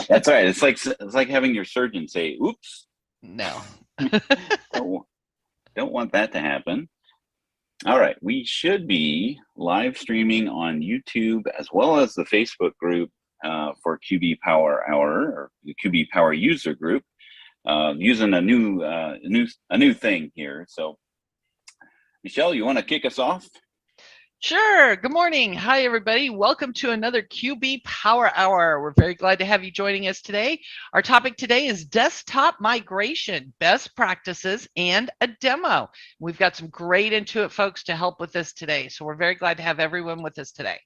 That's right. It's like having your surgeon say, "Oops." No. Don't want that to happen. All right, we should be live streaming on YouTube as well as the Facebook group for QB Power Hour or the QB Power user group, using a new thing here. So, Michelle, you want to kick us off? Sure. Good morning. Hi, everybody. Welcome to another QB Power Hour. We're very glad to have you joining us today. Our topic today is desktop migration, best practices, and a demo. We've got some great Intuit folks to help with this today. So we're very glad to have everyone with us today.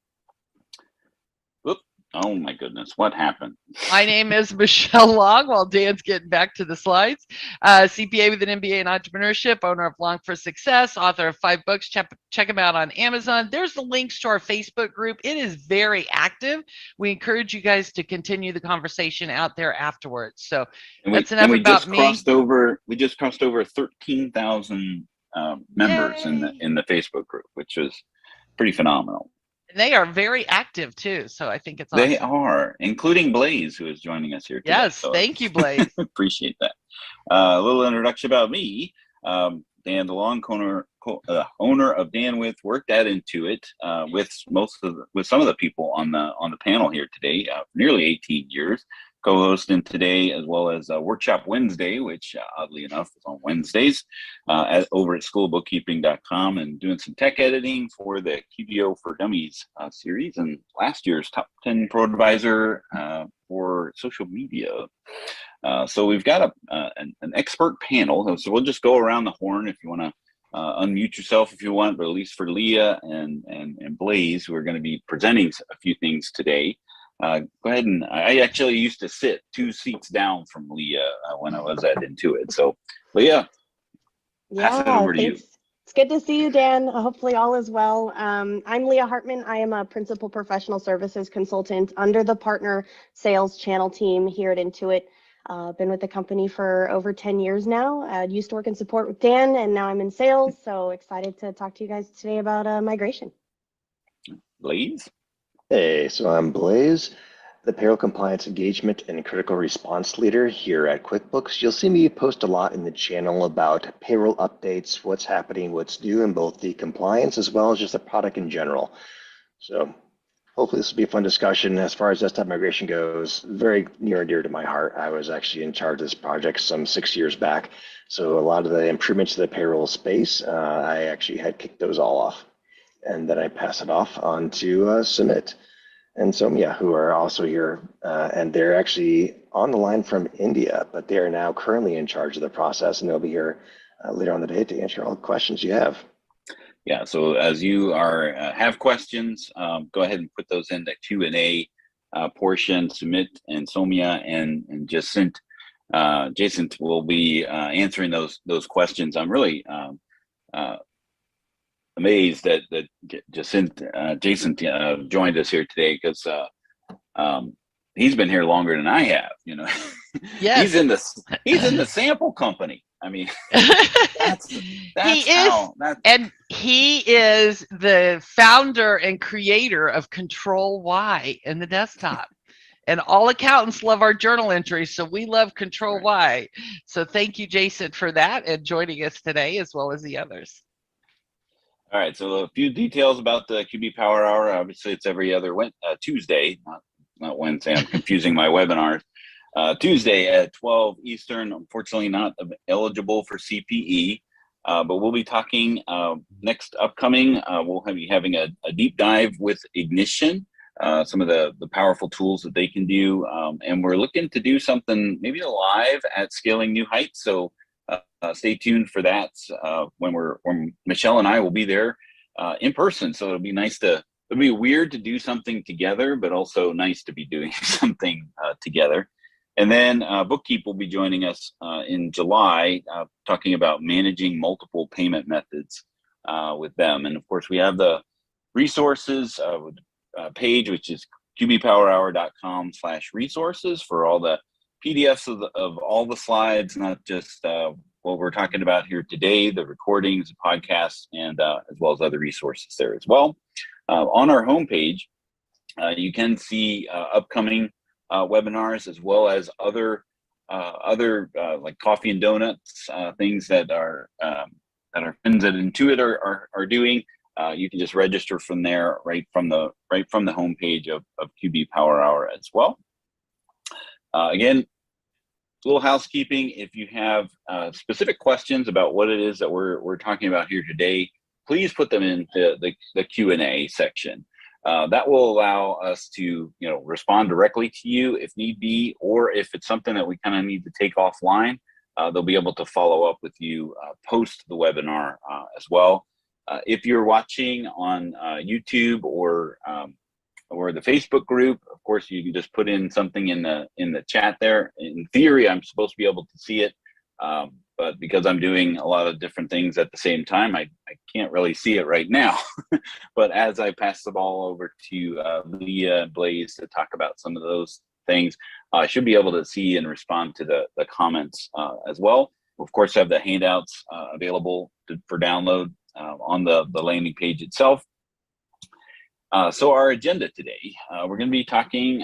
Whoop. Oh my goodness, what happened? My name is Michelle Long, while Dan's getting back to the slides. CPA with an MBA in entrepreneurship, owner of Long for Success, author of 5 books. Check them out on Amazon. There's the links to our Facebook group. It is very active. We encourage you guys to continue the conversation out there afterwards. So that's enough about me. We just crossed over 13,000 members in the Facebook group, which is pretty phenomenal. And they are very active too, so I think it's awesome. They are, including Blaze, who is joining us here today. Yes, so thank you, Blaze. Appreciate that. A little introduction about me. Dan DeLong, owner of Dan With, worked at Intuit with some of the people on the panel here today for nearly 18 years. Co-hosting today, as well as Workshop Wednesday, which oddly enough is on Wednesdays, over at schoolbookkeeping.com, and doing some tech editing for the QBO for Dummies series and last year's top 10 ProAdvisor for social media. So we've got an expert panel. So we'll just go around the horn if you want to unmute yourself if you want, but at least for Leah and Blaze, who are going to be presenting a few things today. Go ahead, and I actually used to sit 2 seats down from Leah when I was at Intuit. So, Leah, pass it over to you. It's good to see you, Dan. Hopefully all is well. I'm Leah Hartman. I am a principal professional services consultant under the partner sales channel team here at Intuit. Been with the company for over 10 years now. I used to work in support with Dan, and now I'm in sales. So excited to talk to you guys today about migration. Blaze? Hey, so I'm Blaze, the payroll compliance engagement and critical response leader here at QuickBooks. You'll see me post a lot in the channel about payroll updates, what's happening, what's new in both the compliance as well as just the product in general. So hopefully this will be a fun discussion. As far as desktop migration goes, very near and dear to my heart. I was actually in charge of this project some 6 years back. So a lot of the improvements to the payroll space, I actually had kicked those all off. And then I pass it off on to Sumit and Somya, who are also here. And they're actually on the line from India, but they are now currently in charge of the process, and they'll be here later on the day to answer all the questions you have. Yeah, so as you have questions, go ahead and put those in the Q&A portion. Sumit and Somya and Jason will be answering those questions. I'm really amazed that Jason joined us here today, because he's been here longer than I have. You know, yes. he's in the sample company. I mean, and he is the founder and creator of Control Y in the desktop. And all accountants love our journal entries, so we love Control Y. So thank you, Jason, for that and joining us today, as well as the others. All right, so a few details about the QB Power Hour. Obviously, it's every other Tuesday, not Wednesday. I'm confusing my webinars. Tuesday at 12 Eastern. Unfortunately, not eligible for CPE, but we'll be talking next upcoming. We'll be having a deep dive with Ignition, some of the powerful tools that they can do, and we're looking to do something maybe live at Scaling New Heights. So stay tuned for that when Michelle and I will be there in person. So it'll be weird to do something together, but also nice to be doing something together. And then Bookkeep will be joining us in July, talking about managing multiple payment methods with them. And of course, we have the resources page, which is qbpowerhour.com/resources for all the PDFs of all the slides, not just what we're talking about here today, the recordings, the podcasts, and as well as other resources there as well. On our homepage, you can see upcoming webinars, as well as other like coffee and donuts, things that our friends at Intuit are doing. You can just register from there, right from the homepage of QB Power Hour as well. Again, a little housekeeping. If you have specific questions about what it is that we're talking about here today, please put them into the Q&A section. That will allow us to respond directly to you if need be, or if it's something that we kind of need to take offline, they'll be able to follow up with you post the webinar as well. If you're watching on YouTube or the Facebook group, of course, you can just put in something in the chat there. In theory, I'm supposed to be able to see it, but because I'm doing a lot of different things at the same time, I can't really see it right now. But as I pass the ball over to Leah and Blaze to talk about some of those things, I should be able to see and respond to the comments as well. We'll, of course, have the handouts available for download on the landing page itself. So our agenda today, we're going to be talking,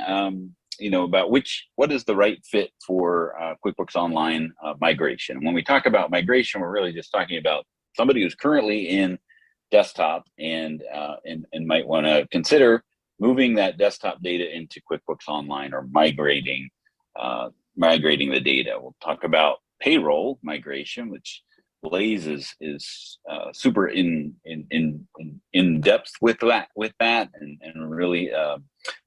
about what is the right fit for QuickBooks Online migration. When we talk about migration, we're really just talking about somebody who's currently in desktop and might want to consider moving that desktop data into QuickBooks Online or migrating the data. We'll talk about payroll migration, which Blaze is super in depth with that and really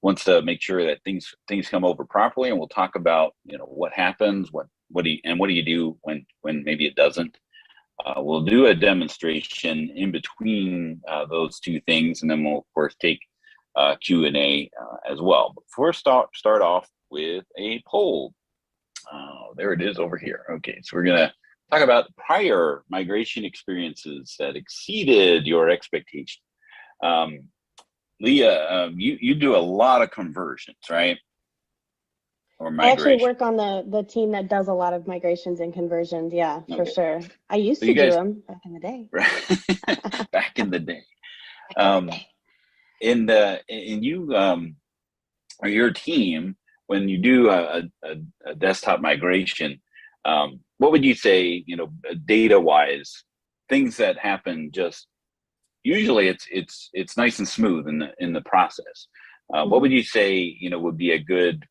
wants to make sure that things come over properly. And we'll talk about what happens, what do you do when maybe it doesn't. We'll do a demonstration in between those two things, and then we'll of course take Q&A as well. But first, start off with a poll. There it is over here. Okay, so we're gonna talk about prior migration experiences that exceeded your expectation. Leah, you do a lot of conversions, right? Or migration. I actually work on the team that does a lot of migrations and conversions. Yeah, for sure. I used to do them back in the day. Right. Back in the day. And you or your team, when you do a desktop migration, what would you say, data-wise, things that happen just usually it's nice and smooth in the process. What would you say, would be a good,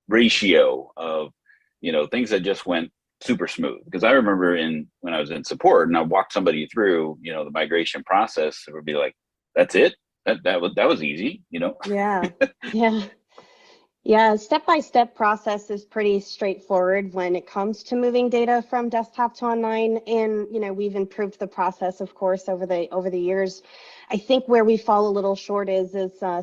ratio of, things that just went super smooth? Because I remember when I was in support and I walked somebody through, the migration process, it would be like, that's it. That was easy, Yeah. Yeah. Yeah, step-by-step process is pretty straightforward when it comes to moving data from desktop to online. And, we've improved the process, of course, over the years. I think where we fall a little short is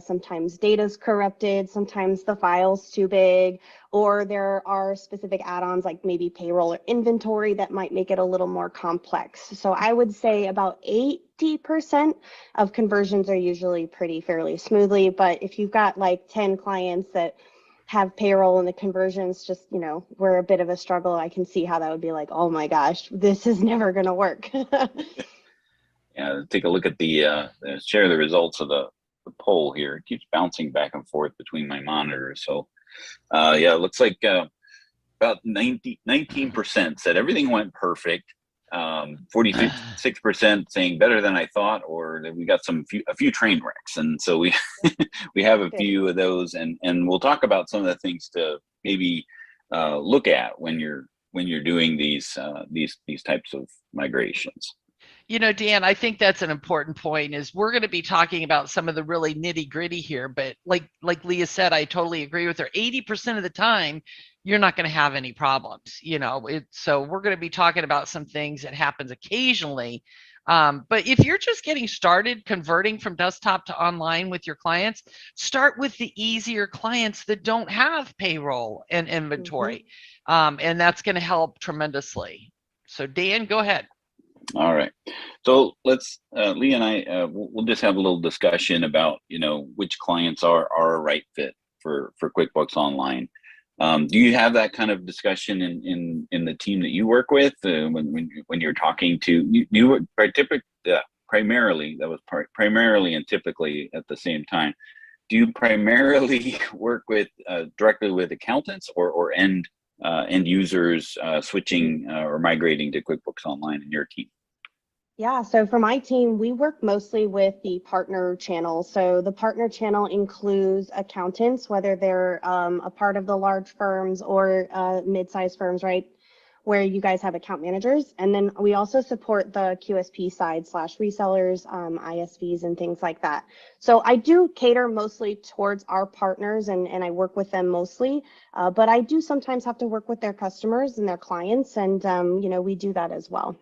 sometimes data's corrupted, sometimes the file's too big, or there are specific add-ons like maybe payroll or inventory that might make it a little more complex. So I would say about 80% of conversions are usually fairly smoothly. But if you've got like 10 clients that have payroll and the conversions just, were a bit of a struggle, I can see how that would be like, oh my gosh, this is never going to work. Yeah, take a look at share the results of the poll here. It keeps bouncing back and forth between my monitors. So yeah, it looks like about 19% said everything went perfect. 46% saying better than I thought, or that we got a few train wrecks. And so we we have a few of those, and we'll talk about some of the things to maybe look at when you're doing these types of migrations. Dan, I think that's an important point. Is we're going to be talking about some of the really nitty gritty here, but like Leah said, I totally agree with her. 80% of the time, you're not going to have any problems. So we're going to be talking about some things that happens occasionally. But if you're just getting started converting from desktop to online with your clients, start with the easier clients that don't have payroll and inventory, and that's going to help tremendously. So Dan, go ahead. All right. So let's, Lee and I, we'll just have a little discussion about, which clients are a right fit for QuickBooks Online. Do you have that kind of discussion in the team that you work with when you're talking to primarily and typically at the same time, do you primarily work with directly with accountants or end users switching or migrating to QuickBooks Online in your team? Yeah, so for my team, we work mostly with the partner channel. So the partner channel includes accountants, whether they're a part of the large firms or mid-sized firms, right? Where you guys have account managers. And then we also support the QSP side / resellers, ISVs and things like that. So I do cater mostly towards our partners and I work with them mostly, but I do sometimes have to work with their customers and their clients. And, we do that as well.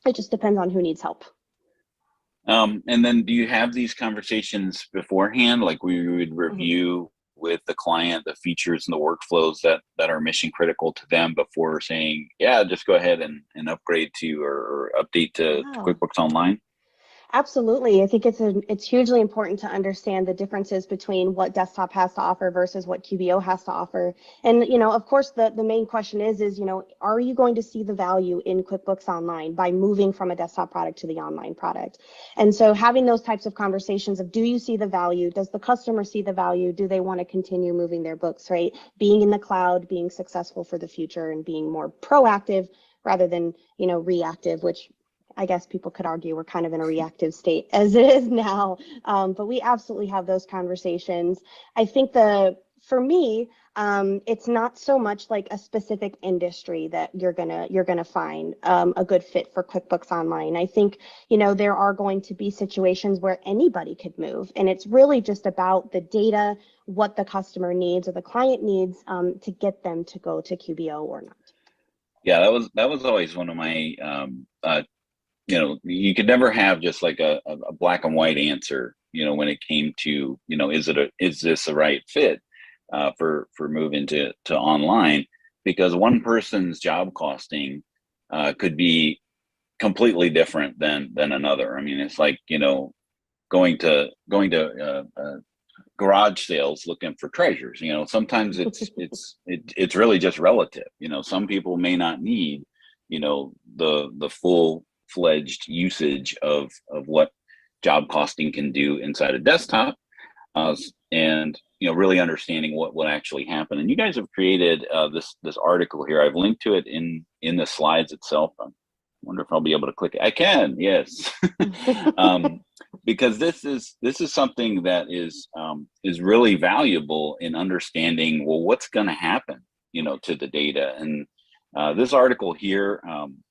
It just depends on who needs help. And then do you have these conversations beforehand? Like we would review with the client the features and the workflows that are mission critical to them before saying, yeah, just go ahead and upgrade to or update to QuickBooks Online? Absolutely. I think it's hugely important to understand the differences between what desktop has to offer versus what QBO has to offer. And, of course, the main question is, are you going to see the value in QuickBooks Online by moving from a desktop product to the online product? And so having those types of conversations of, do you see the value? Does the customer see the value? Do they want to continue moving their books, right? Being in the cloud, being successful for the future, and being more proactive rather than, reactive, which I guess people could argue we're kind of in a reactive state as it is now, but we absolutely have those conversations. I think for me, it's not so much like a specific industry that you're gonna find a good fit for QuickBooks Online. I think there are going to be situations where anybody could move, and it's really just about the data, what the customer needs or the client needs to get them to go to QBO or not. Yeah, that was always one of my you could never have just like a black and white answer, when it came to, is this a right fit for moving to online? Because one person's job costing could be completely different than another. I mean, it's like, going to garage sales looking for treasures. Sometimes it's really just relative. Some people may not need, the full-fledged usage of what job costing can do inside a desktop, and really understanding what actually happened. And you guys have created this article here. I've linked to it in the slides itself. I wonder if I'll be able to click it. I can, yes. Because this is something that is really valuable in understanding, well, what's going to happen to the data. And this article here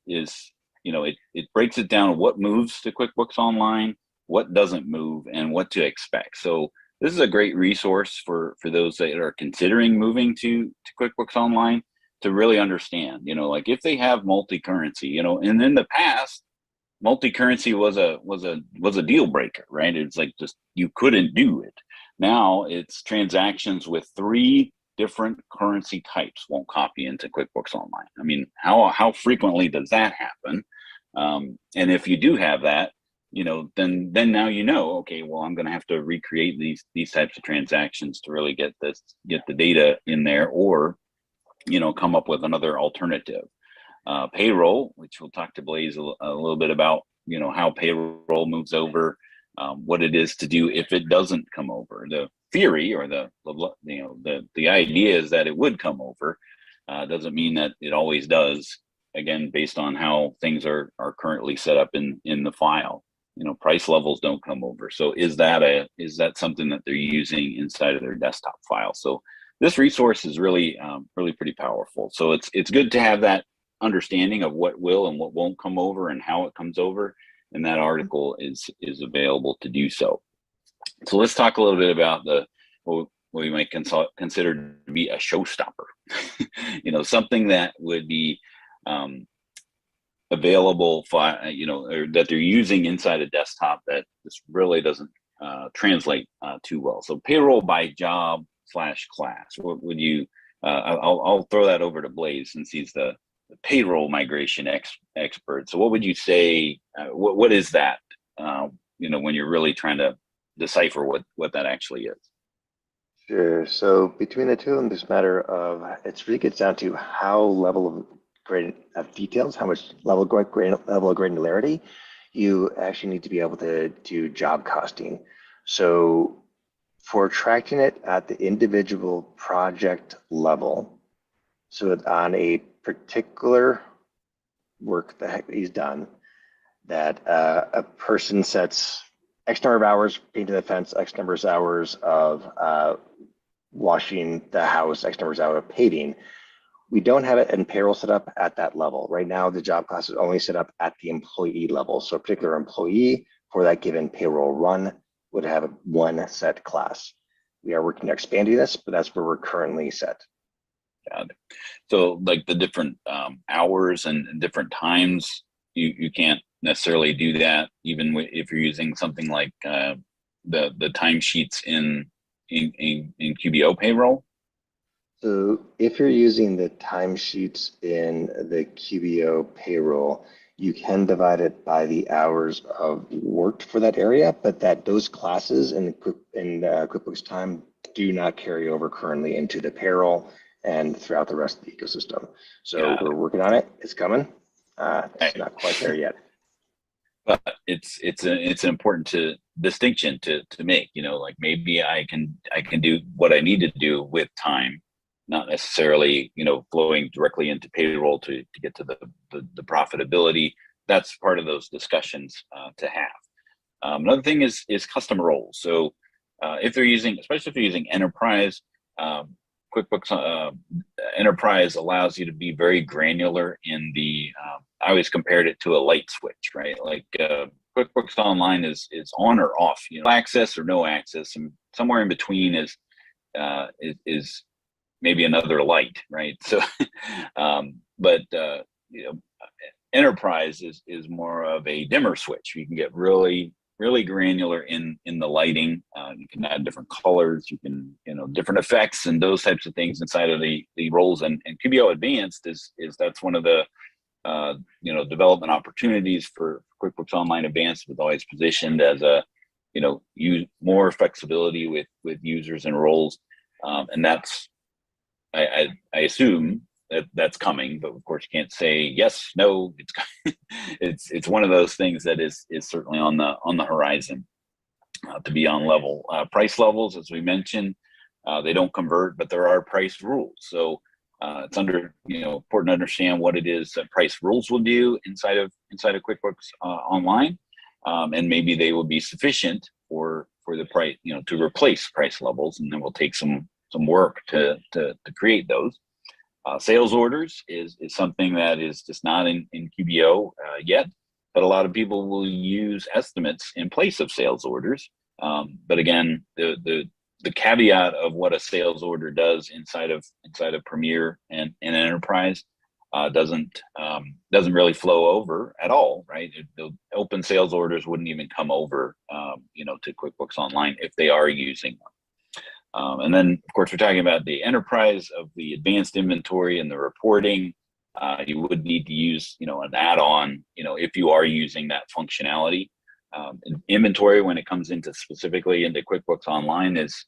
is, it breaks it down what moves to QuickBooks Online, what doesn't move, and what to expect. So this is a great resource for those that are considering moving to QuickBooks Online to really understand, like if they have multi-currency, and in the past, multi-currency was a deal breaker, right? It's like just you couldn't do it. Now it's transactions with 3 different currency types won't copy into QuickBooks Online. I mean, how frequently does that happen? And if you do have that, then now okay, well, I'm going to have to recreate these types of transactions to really get the data in there, or come up with another alternative. Payroll, which we'll talk to Blaze a little bit about, how payroll moves over, what it is to do if it doesn't come over. The theory or the idea is that it would come over. Doesn't mean that it always does. Again, based on how things are currently set up in the file, price levels don't come over. So is that something that they're using inside of their desktop file? So this resource is really pretty powerful. So it's good to have that understanding of what will and what won't come over and how it comes over, and that article is available to do so. So let's talk a little bit about what we might consider to be a showstopper. Something that would be available for, or that they're using inside a desktop that this really doesn't translate too well. So payroll by job / class. What would you? I'll throw that over to Blaze since he's the payroll migration expert. So what would you say? What is that? When you're really trying to decipher what that actually is. Sure. So between the two of them, this matter of it really gets down to how level of details, how much level of granularity you actually need to be able to do job costing. So For tracking it at the individual project level, so that on a particular work that he's done, that a person sets X number of hours painting the fence, X number of hours of washing the house, X number of hours of paving. We don't have it in payroll set up at that level. Right now, the job class is only set up at the employee level. So a particular employee for that given payroll run would have one set class. We are working on expanding this, but that's where we're currently set. Got it. So like the different hours and different times, you can't necessarily do that even if you're using something like the timesheets in QBO payroll. So if you're using the timesheets in the QBO payroll, you can divide it by the hours of worked for that area, but those classes in QuickBooks Time do not carry over currently into the payroll and throughout the rest of the ecosystem. So we're working on it. It's coming. It's not quite there yet. But it's an important distinction to make. You know, like maybe I can do what I need to do with time, not necessarily, you know, flowing directly into payroll to get to the profitability. That's part of those discussions to have. Another thing is custom roles. So if they're using, especially if they're using enterprise, QuickBooks Enterprise allows you to be very granular in the, I always compared it to a light switch, right? Like QuickBooks Online is on or off, you know, access or no access, and somewhere in between is maybe another light, right? So, but you know, enterprise is more of a dimmer switch. You can get really granular in the lighting. You can add different colors. You can, you know, different effects and those types of things inside of the roles. And QBO Advanced is that's one of the you know, development opportunities for QuickBooks Online Advanced. Was always positioned as a, you know, use more flexibility with users and roles, and that's I assume that's coming, but of course you can't say yes, no. It's one of those things that is certainly on the horizon to be on level. Price levels, as we mentioned, they don't convert, but there are price rules. So it's important to understand what it is that price rules will do inside of QuickBooks Online, and maybe they will be sufficient for the price, you know, to replace price levels, and then we'll take some work to create those. Sales orders is something that is just not in QBO yet, but a lot of people will use estimates in place of sales orders. But again, the caveat of what a sales order does inside of Premier and Enterprise doesn't really flow over at all, right? The open sales orders wouldn't even come over, you know, to QuickBooks Online if they are using them. And then, of course, we're talking about the enterprise of the advanced inventory and the reporting. You would need to use, you know, an add-on, you know, if you are using that functionality. Inventory, when it comes into specifically into QuickBooks Online, is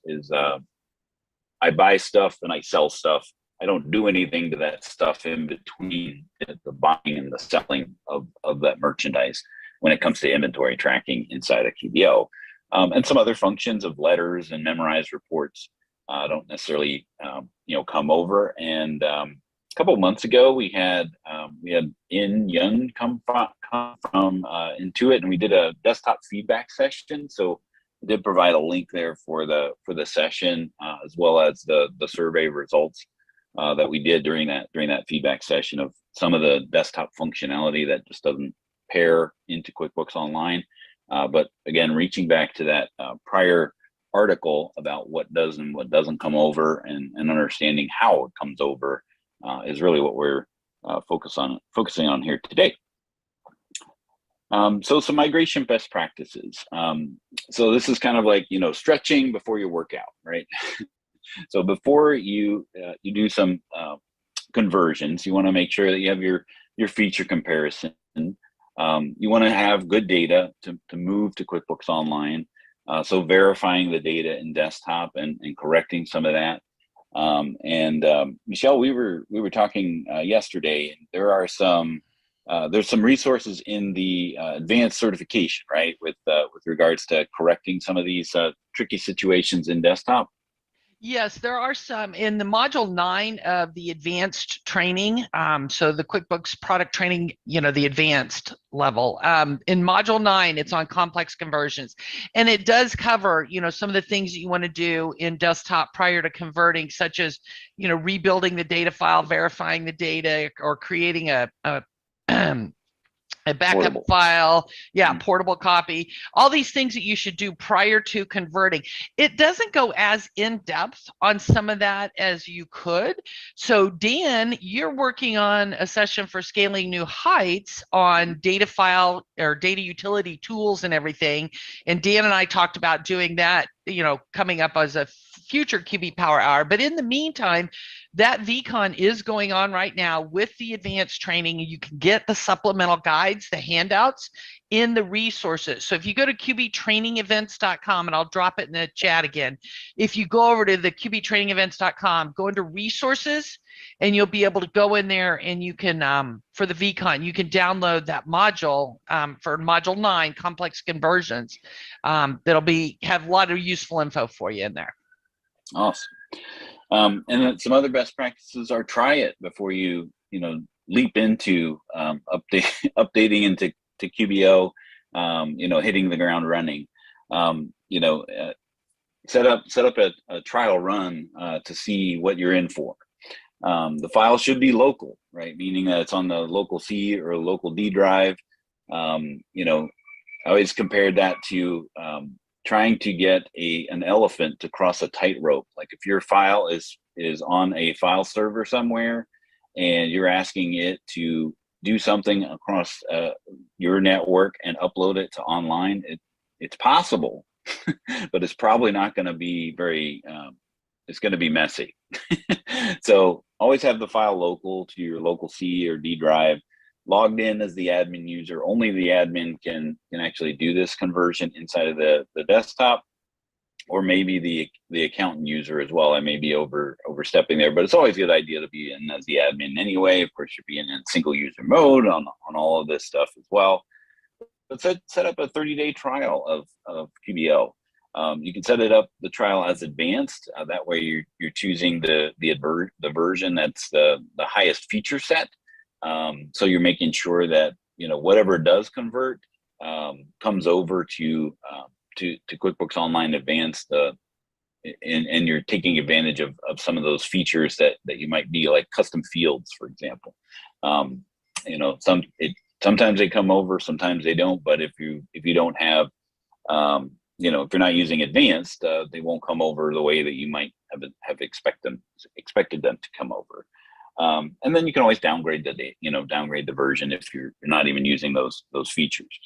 I buy stuff and I sell stuff. I don't do anything to that stuff in between the buying and the selling of that merchandise when it comes to inventory tracking inside of QBO. And some other functions of letters and memorized reports don't necessarily, you know, come over. And a couple of months ago, we had In Young come from Intuit, and we did a desktop feedback session. So I did provide a link there for the session, as well as the survey results that we did during that feedback session of some of the desktop functionality that just doesn't pair into QuickBooks Online. But again, reaching back to that prior article about what does and what doesn't come over, and understanding how it comes over is really what we're focusing on here today. So some migration best practices. So this is kind of like, you know, stretching before you work out, right? So before you do some conversions, you want to make sure that you have your feature comparison. You want to have good data to move to QuickBooks Online. So verifying the data in desktop and correcting some of that. Michelle, we were talking yesterday, and there are some there's some resources in the advanced certification, right, with regards to correcting some of these tricky situations in desktop. Yes, there are some in the module 9 of the advanced training. So the QuickBooks product training, the advanced level. In module 9, it's on complex conversions. And it does cover, some of the things that you want to do in desktop prior to converting, such as, rebuilding the data file, verifying the data, or creating a backup Portable file, portable copy, all these things that you should do prior to converting. It doesn't go as in depth on some of that as you could. So Dan, you're working on a session for scaling new heights on data file or data utility tools and everything. And Dan and I talked about doing that, coming up as a future QB Power Hour. But in the meantime, that VCon is going on right now with the advanced training. You can get the supplemental guides, the handouts in the resources. So if you go to qbtrainingevents.com, and I'll drop it in the chat again, if you go over to the qbtrainingevents.com, go into resources, and you'll be able to go in there and you can, for the VCon, you can download that module for module 9, complex conversions. That'll have a lot of useful info for you in there. Awesome. And then some other best practices are try it before you leap into updating into QBO, hitting the ground running. Set up a trial run to see what you're in for. The file should be local, right? Meaning that it's on the local C or local D drive. I always compared that to trying to get an elephant to cross a tightrope. Like if your file is on a file server somewhere and you're asking it to do something across your network and upload it to online, it's possible, but it's probably not going to be it's going to be messy. So always have the file local to your local C or D drive. Logged in as the admin user. Only the admin can actually do this conversion inside of the desktop, or maybe the accountant user as well. I may be overstepping there, but it's always a good idea to be in as the admin anyway. Of course, you're being in single user mode on all of this stuff as well. But set up a 30-day trial of QBO. You can set the trial as advanced. That way you're choosing the version that's the highest feature set. So you're making sure that whatever does convert comes over to QuickBooks Online Advanced, and you're taking advantage of some of those features that you might be, like custom fields, for example. Sometimes they come over, sometimes they don't. But if you don't have, if you're not using advanced, they won't come over the way that you might have expected them to come over. And then you can always downgrade the version if you're not even using those features.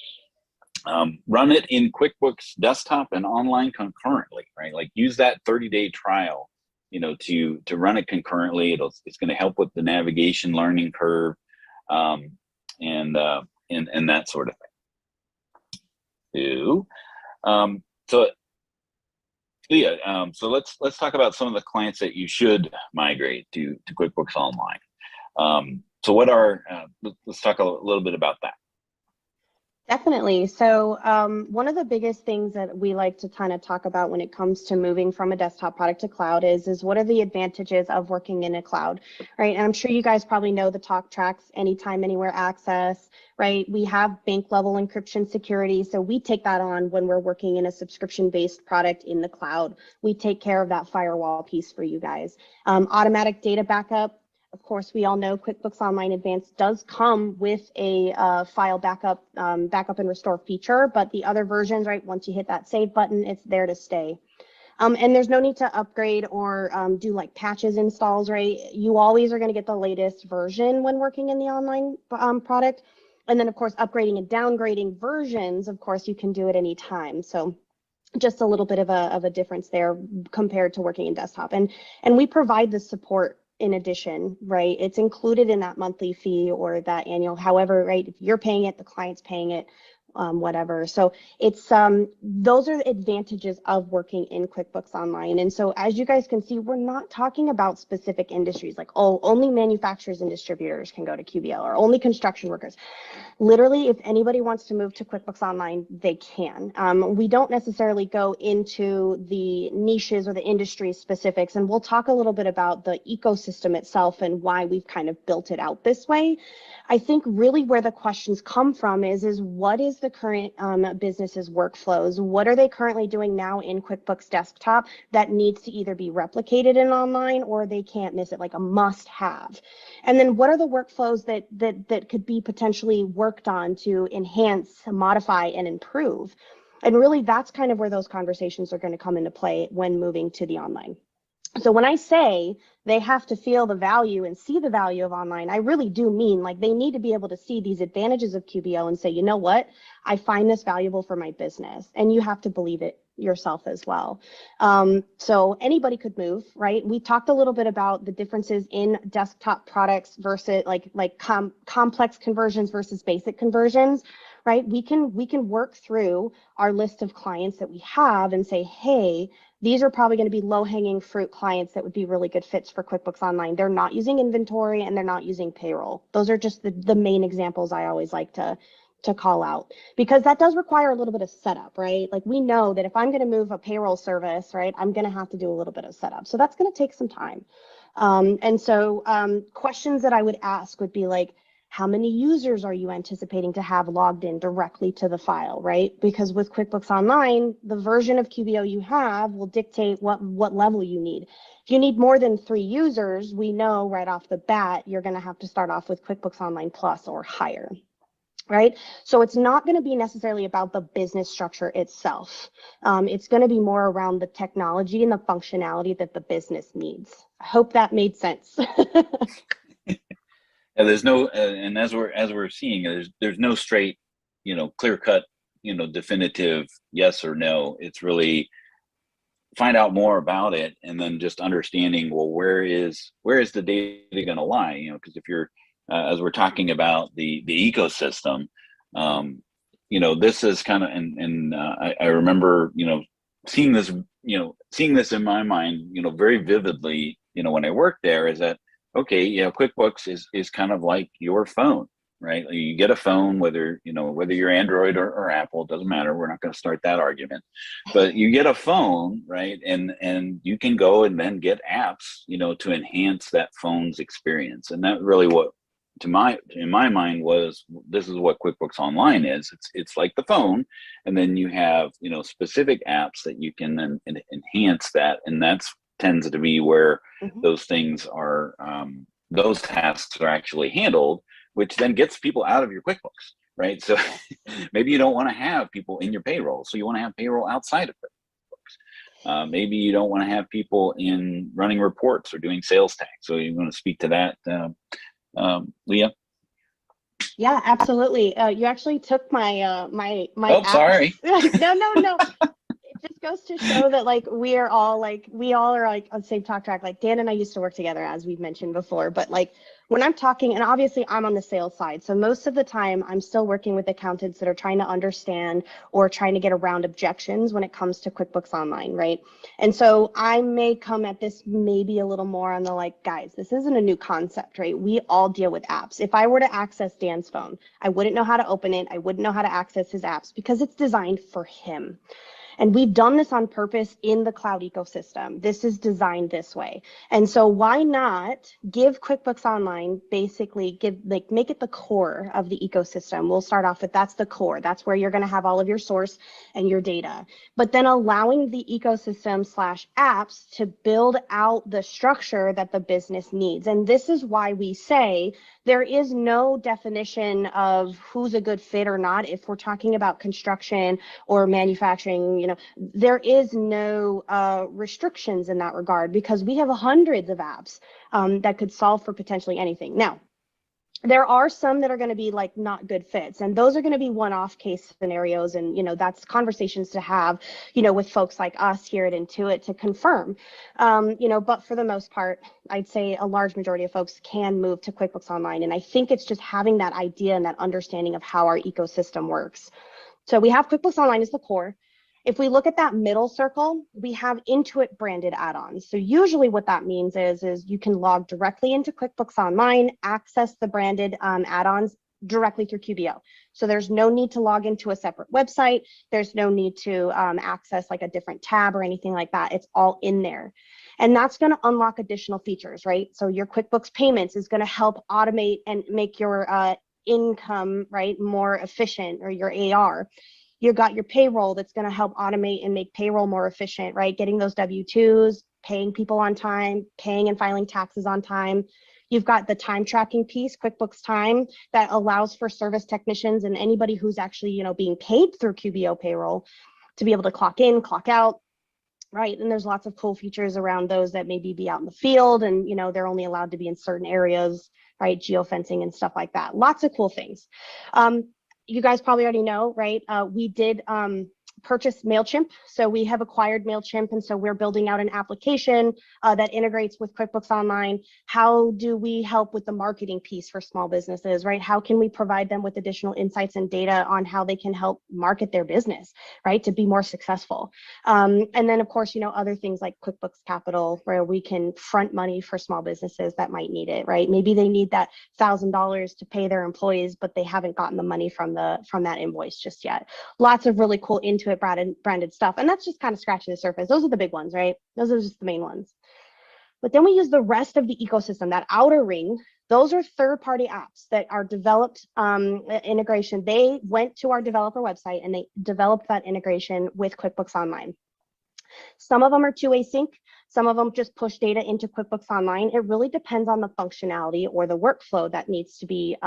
Run it in QuickBooks Desktop and Online concurrently, right? Like use that 30-day trial, to run it concurrently. It's going to help with the navigation learning curve, and that sort of thing. So Leah, so let's talk about some of the clients that you should migrate to QuickBooks Online. So let's talk a little bit about that. Definitely. So one of the biggest things that we like to kind of talk about when it comes to moving from a desktop product to cloud is what are the advantages of working in a cloud, right? And I'm sure you guys probably know the talk tracks, anytime, anywhere access, right? We have bank level encryption security. So we take that on when we're working in a subscription-based product in the cloud. We take care of that firewall piece for you guys. Automatic data backup. Of course, we all know QuickBooks Online Advanced does come with a file backup and restore feature, but the other versions, right, once you hit that save button, it's there to stay. And there's no need to upgrade or do like patches installs, right? You always are going to get the latest version when working in the online product. And then, of course, upgrading and downgrading versions, of course, you can do it anytime. So just a little bit of a difference there compared to working in desktop. And we provide the support in addition, right? It's included in that monthly fee or that annual, however, right? If you're paying it, the client's paying it. whatever. So it's those are the advantages of working in QuickBooks Online. And so as you guys can see, we're not talking about specific industries like, oh, only manufacturers and distributors can go to QBO or only construction workers. Literally, if anybody wants to move to QuickBooks Online, they can. We don't necessarily go into the niches or the industry specifics, and we'll talk a little bit about the ecosystem itself and why we've kind of built it out this way. I think really where the questions come from is what is the current business's workflows? What are they currently doing now in QuickBooks Desktop that needs to either be replicated in online or they can't miss it, like a must have? And then what are the workflows that could be potentially worked on to enhance, modify, and improve? And really that's kind of where those conversations are going to come into play when moving to the online. So when I say they have to feel the value and see the value of online, I really do mean like they need to be able to see these advantages of QBO and say, you know what, I find this valuable for my business. And you have to believe it yourself as well. So anybody could move, right? We talked a little bit about the differences in desktop products versus complex conversions versus basic conversions, right? We can work through our list of clients that we have and say, hey, these are probably going to be low-hanging fruit clients that would be really good fits for QuickBooks Online. They're not using inventory and they're not using payroll. Those are just the main examples I always like to call out, because that does require a little bit of setup, right? Like we know that if I'm going to move a payroll service, right, I'm going to have to do a little bit of setup. So that's going to take some time. And so questions that I would ask would be like, how many users are you anticipating to have logged in directly to the file, right? Because with QuickBooks Online, the version of QBO you have will dictate what level you need. If you need more than 3 users, we know right off the bat, you're going to have to start off with QuickBooks Online Plus or higher, right? So it's not going to be necessarily about the business structure itself. It's going to be more around the technology and the functionality that the business needs. I hope that made sense. Yeah, there's no, and as we're seeing, there's no straight, clear cut, definitive yes or no. It's really find out more about it, and then just understanding, well, where is the data going to lie? Because if you're, as we're talking about the ecosystem, this is kind of, and I remember, seeing this in my mind, very vividly, when I worked there, is that, okay, QuickBooks is kind of like your phone, right? You get a phone, whether you're Android or Apple, it doesn't matter. We're not going to start that argument, but you get a phone, right? And you can go and then get apps, to enhance that phone's experience. And that really what, in my mind, this is what QuickBooks Online is. It's like the phone, and then you have, specific apps that you can then enhance that. And that's tends to be where those things are, those tasks are actually handled, which then gets people out of your QuickBooks, right? So maybe you don't want to have people in your payroll, so you want to have payroll outside of QuickBooks. Maybe you don't want to have people in running reports or doing sales tax. So you want to speak to that, Leah? Yeah, absolutely. You actually took my my Oh, apps. Sorry. No. It just goes to show that we all are on the same talk track. Like Dan and I used to work together, as we've mentioned before, but when I'm talking, and obviously I'm on the sales side, so most of the time I'm still working with accountants that are trying to understand or trying to get around objections when it comes to QuickBooks Online, right? And so I may come at this maybe a little more on the guys, this isn't a new concept, right? We all deal with apps. If I were to access Dan's phone, I wouldn't know how to open it. I wouldn't know how to access his apps because it's designed for him. And we've done this on purpose in the cloud ecosystem. This is designed this way. And so why not give QuickBooks Online, basically make it the core of the ecosystem. We'll start off with that's the core. That's where you're going to have all of your source and your data. But then allowing the ecosystem / apps to build out the structure that the business needs. And this is why we say there is no definition of who's a good fit or not. If we're talking about construction or manufacturing, there is no restrictions in that regard because we have hundreds of apps that could solve for potentially anything. Now, there are some that are going to be not good fits, and those are going to be one-off case scenarios, and that's conversations to have with folks like us here at Intuit to confirm, but for the most part, I'd say a large majority of folks can move to QuickBooks Online, and I think it's just having that idea and that understanding of how our ecosystem works. So we have QuickBooks Online as the core. If we look at that middle circle, we have Intuit branded add-ons. So usually what that means is you can log directly into QuickBooks Online, access the branded add-ons directly through QBO. So there's no need to log into a separate website. There's no need to access like a different tab or anything like that. It's all in there. And that's going to unlock additional features, right? So your QuickBooks payments is going to help automate and make your income, right, more efficient, or your AR. You've got your payroll that's going to help automate and make payroll more efficient, right? Getting those W-2s, paying people on time, paying and filing taxes on time. You've got the time tracking piece, QuickBooks Time, that allows for service technicians and anybody who's actually, you know, being paid through QBO payroll to be able to clock in, clock out, right? And there's lots of cool features around those that maybe be out in the field, and, you know, they're only allowed to be in certain areas, right? Geofencing and stuff like that. Lots of cool things. You guys probably already know, right? We did purchase MailChimp. So we have acquired MailChimp, and so we're building out an application that integrates with QuickBooks Online. How do we help with the marketing piece for small businesses, right? How can we provide them with additional insights and data on how they can help market their business, right, to be more successful? And then, of course, you know, other things like QuickBooks Capital, where we can front money for small businesses that might need it, right? Maybe they need that $1,000 to pay their employees, but they haven't gotten the money from that invoice just yet. Lots of really cool Intuit branded stuff, and that's just kind of scratching the surface. Those are the big ones, right? Those are just the main ones. But then we use the rest of the ecosystem, that outer ring. Those are third-party apps that are developed integration. They went to our developer website and they developed that integration with QuickBooks Online. Some of them are two-way sync. Some of them just push data into QuickBooks Online. It really depends on the functionality or the workflow that needs to be,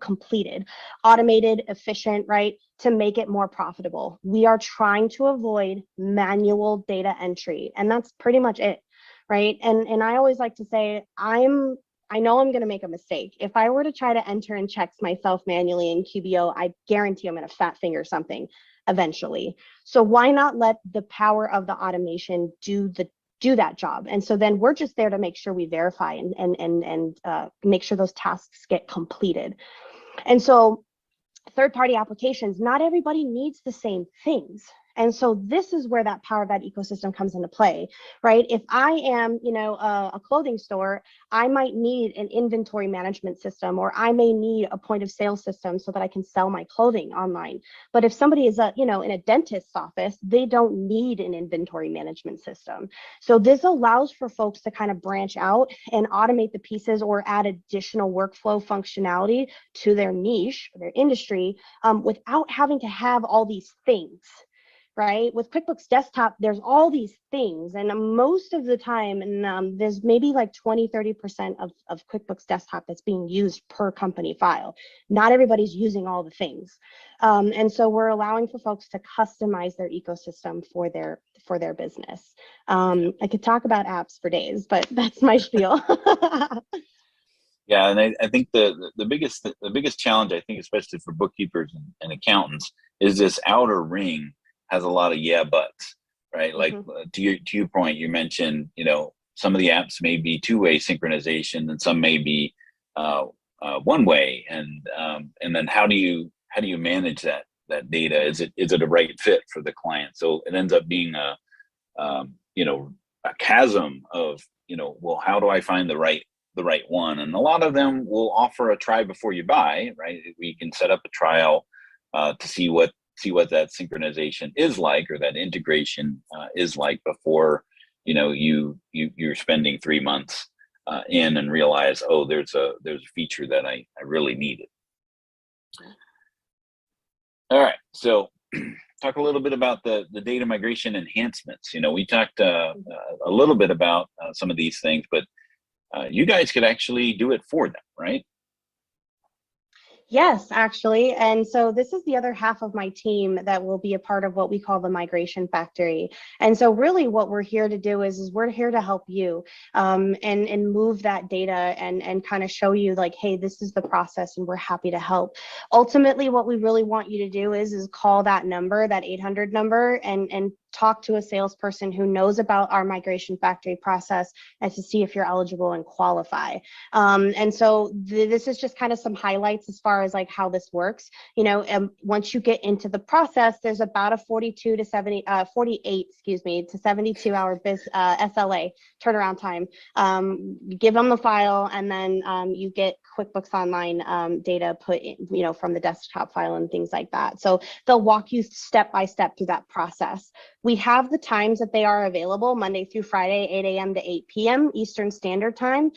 completed, automated, efficient, right, to make it more profitable. We are trying to avoid manual data entry, and that's pretty much it, right? And I always like to say, I know I'm going to make a mistake. If I were to try to enter in checks myself manually in QBO, I guarantee I'm going to fat finger something eventually. So why not let the power of the automation do that job? And so then we're just there to make sure we verify and make sure those tasks get completed. And so third-party applications, not everybody needs the same things. And so this is where that power of that ecosystem comes into play, right? If I am, a clothing store, I might need an inventory management system, or I may need a point of sale system so that I can sell my clothing online. But if somebody is, in a dentist's office, they don't need an inventory management system. So this allows for folks to kind of branch out and automate the pieces or add additional workflow functionality to their niche, their industry, without having to have all these things. Right? With QuickBooks Desktop, there's all these things, and most of the time, and there's maybe like 20-30% of QuickBooks Desktop that's being used per company file. Not everybody's using all the things, and so we're allowing for folks to customize their ecosystem for their business. I could talk about apps for days, but that's my spiel. Yeah, and I think the biggest challenge, I think, especially for bookkeepers and accountants, is this outer ring has a lot of yeah buts, right? Like to your point, you mentioned, some of the apps may be two-way synchronization and some may be one way, and then how do you manage that data? Is it a right fit for the client? So it ends up being a chasm of, well, how do I find the right one? And a lot of them will offer a try before you buy, right? We can set up a trial to see what that synchronization is like, or that integration is like, before you're spending 3 months in and realize, oh, there's a feature that I really needed. All right, so talk a little bit about the data migration enhancements. We talked a little bit about some of these things, but you guys could actually do it for them, right? Yes, actually. And so this is the other half of my team that will be a part of what we call the migration factory. And so really what we're here to do is we're here to help you and move that data and kind of show you like, hey, this is the process and we're happy to help. Ultimately, what we really want you to do is call that number, that 800 number, and talk to a salesperson who knows about our migration factory process and to see if you're eligible and qualify. And so this is just kind of some highlights as far as like how this works. You know, once you get into the process, there's about a 48, excuse me, to 72 hour SLA turnaround time. You give them the file, and then you get QuickBooks Online data put in, you know, from the desktop file and things like that. So they'll walk you step by step through that process. We have the times that they are available Monday through Friday, 8 a.m. to 8 p.m. Eastern Standard Time.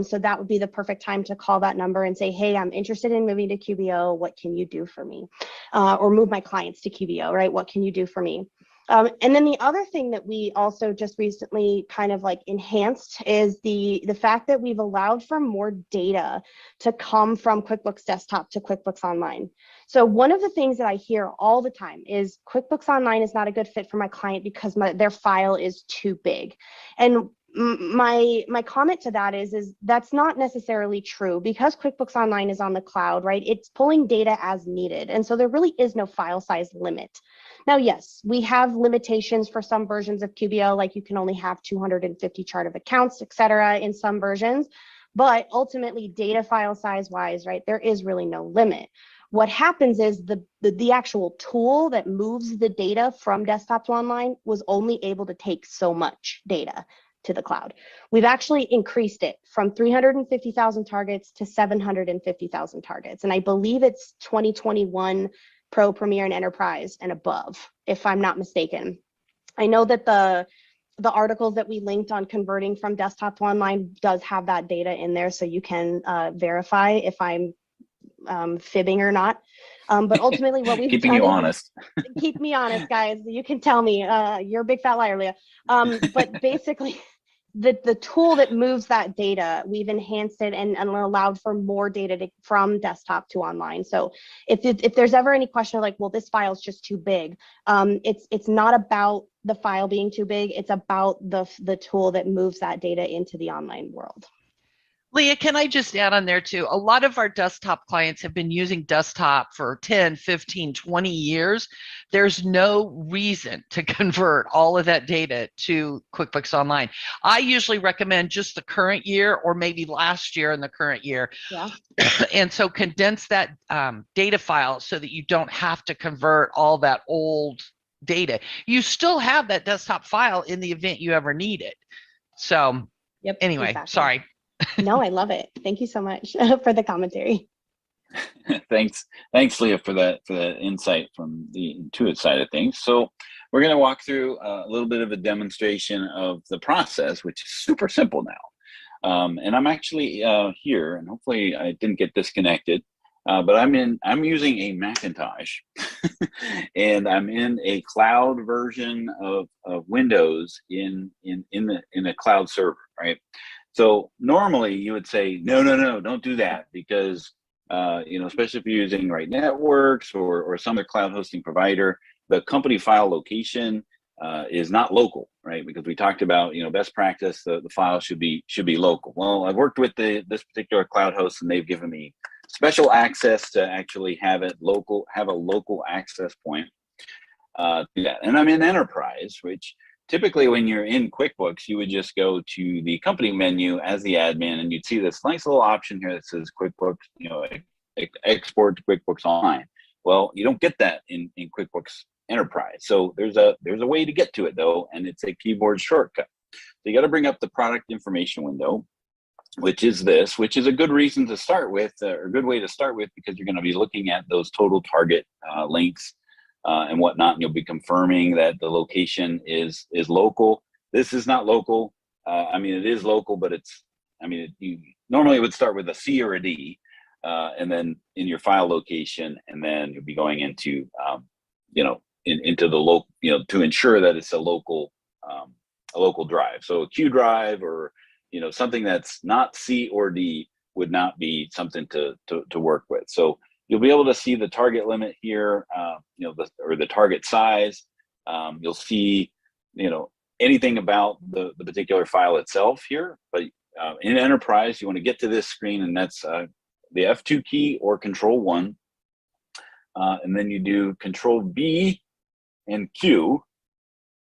So that would be the perfect time to call that number and say, hey, I'm interested in moving to QBO. What can you do for me? Or move my clients to QBO, right? What can you do for me? And then the other thing that we also just recently kind of like enhanced is the fact that we've allowed for more data to come from QuickBooks Desktop to QuickBooks Online. So one of the things that I hear all the time is QuickBooks Online is not a good fit for my client because their file is too big. And my comment to that is that's not necessarily true, because QuickBooks Online is on the cloud, right? It's pulling data as needed. And so there really is no file size limit. Now, yes, we have limitations for some versions of QBO, like you can only have 250 chart of accounts, et cetera, in some versions. But ultimately, data file size wise, right, there is really no limit. What happens is the actual tool that moves the data from desktop to online was only able to take so much data to the cloud. We've actually increased it from 350,000 targets to 750,000 targets. And I believe it's 2021 Pro, Premier, and Enterprise and above, if I'm not mistaken. I know that the articles that we linked on converting from desktop to online does have that data in there, so you can verify if I'm fibbing or not. But ultimately what we've keeping done you is, honest. keep me honest, guys. You can tell me, you're a big fat liar, Leah. But basically, the tool that moves that data, we've enhanced it and allowed for more data from desktop to online. So if there's ever any question like, well, this file is just too big, it's not about the file being too big. It's about the tool that moves that data into the online world. Leah, can I just add on there too? A lot of our desktop clients have been using desktop for 10, 15, 20 years. There's no reason to convert all of that data to QuickBooks Online. I usually recommend just the current year or maybe last year and the current year. Yeah. And so condense that data file so that you don't have to convert all that old data. You still have that desktop file in the event you ever need it. So Yep, anyway, exactly. Sorry. No, I love it. Thank you so much for the commentary. Thanks, Leah, for that insight from the Intuit side of things. So we're going to walk through a little bit of a demonstration of the process, which is super simple now. And I'm actually here, and hopefully I didn't get disconnected. But I'm using a Macintosh, and I'm in a cloud version of Windows in a cloud server, right? So normally you would say, no, don't do that, because especially if you're using Right Networks or some other cloud hosting provider, the company file location is not local, right? Because we talked about, best practice, the file should be local. Well, I've worked with this particular cloud host, and they've given me special access to actually have a local access point to that. And I'm in Enterprise, which typically when you're in QuickBooks, you would just go to the company menu as the admin, and you'd see this nice little option here that says QuickBooks, export to QuickBooks Online. Well, you don't get that in QuickBooks Enterprise. So there's a way to get to it though, and it's a keyboard shortcut. So you got to bring up the product information window, which is a good reason to start with, or a good way to start with, because you're going to be looking at those total target links and whatnot, and you'll be confirming that the location is local. This is not local. It is local, but you normally would start with a C or a D, and then in your file location, and then you'll be going into, into the local, to ensure that it's a local drive. So a Q drive or something that's not C or D would not be something to work with. So you'll be able to see the target limit here, or the target size. You'll see, anything about the particular file itself here. But in Enterprise, you want to get to this screen, and that's the F2 key or Control 1. And then you do Control B and Q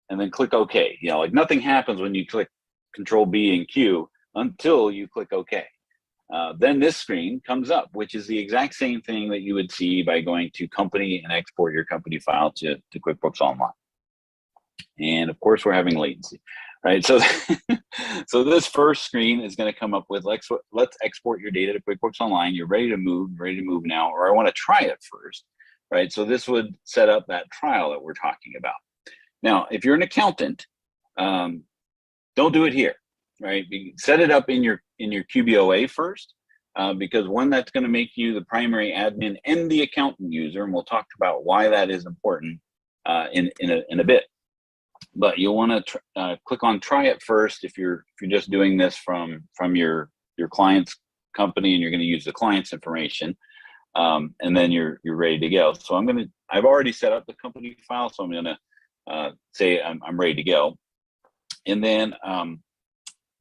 and then click OK. You know, like nothing happens when you click Control B and Q until you click OK. Then this screen comes up, which is the exact same thing that you would see by going to Company and export your company file to QuickBooks Online. And of course, we're having latency, right? So, so this first screen is going to come up with let's export your data to QuickBooks Online. You're ready to move now, or I want to try it first, right? So this would set up that trial that we're talking about. Now, if you're an accountant, don't do it here, right? Set it up in your QBOA first, because one, that's going to make you the primary admin and the accountant user, and we'll talk about why that is important in a bit. But you'll want to click on try it first if you're just doing this from your client's company and you're going to use the client's information, and then you're ready to go. So I've already set up the company file, so I'm going to say I'm ready to go. And then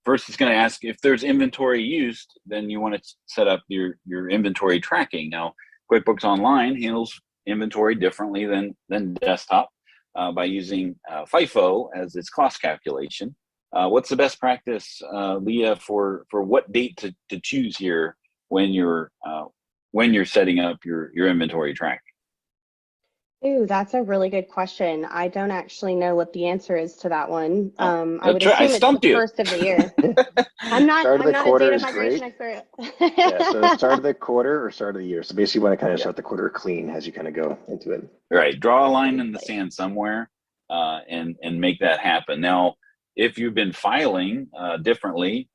first it's going to ask if there's inventory used, then you want to set up your inventory tracking. Now, QuickBooks Online handles inventory differently than desktop. By using FIFO as its cost calculation. What's the best practice, Leah, for what date to choose here when you're setting up your inventory tracking? Ooh, that's a really good question. I don't actually know what the answer is to that one. I would I assume it's stumped the you. first of the year. I'm not a data migration expert. Yeah, so start of the quarter or start of the year. So basically you want to kind of start the quarter clean as you kind of go into it. Right, draw a line in the sand somewhere and make that happen. Now, if you've been filing differently,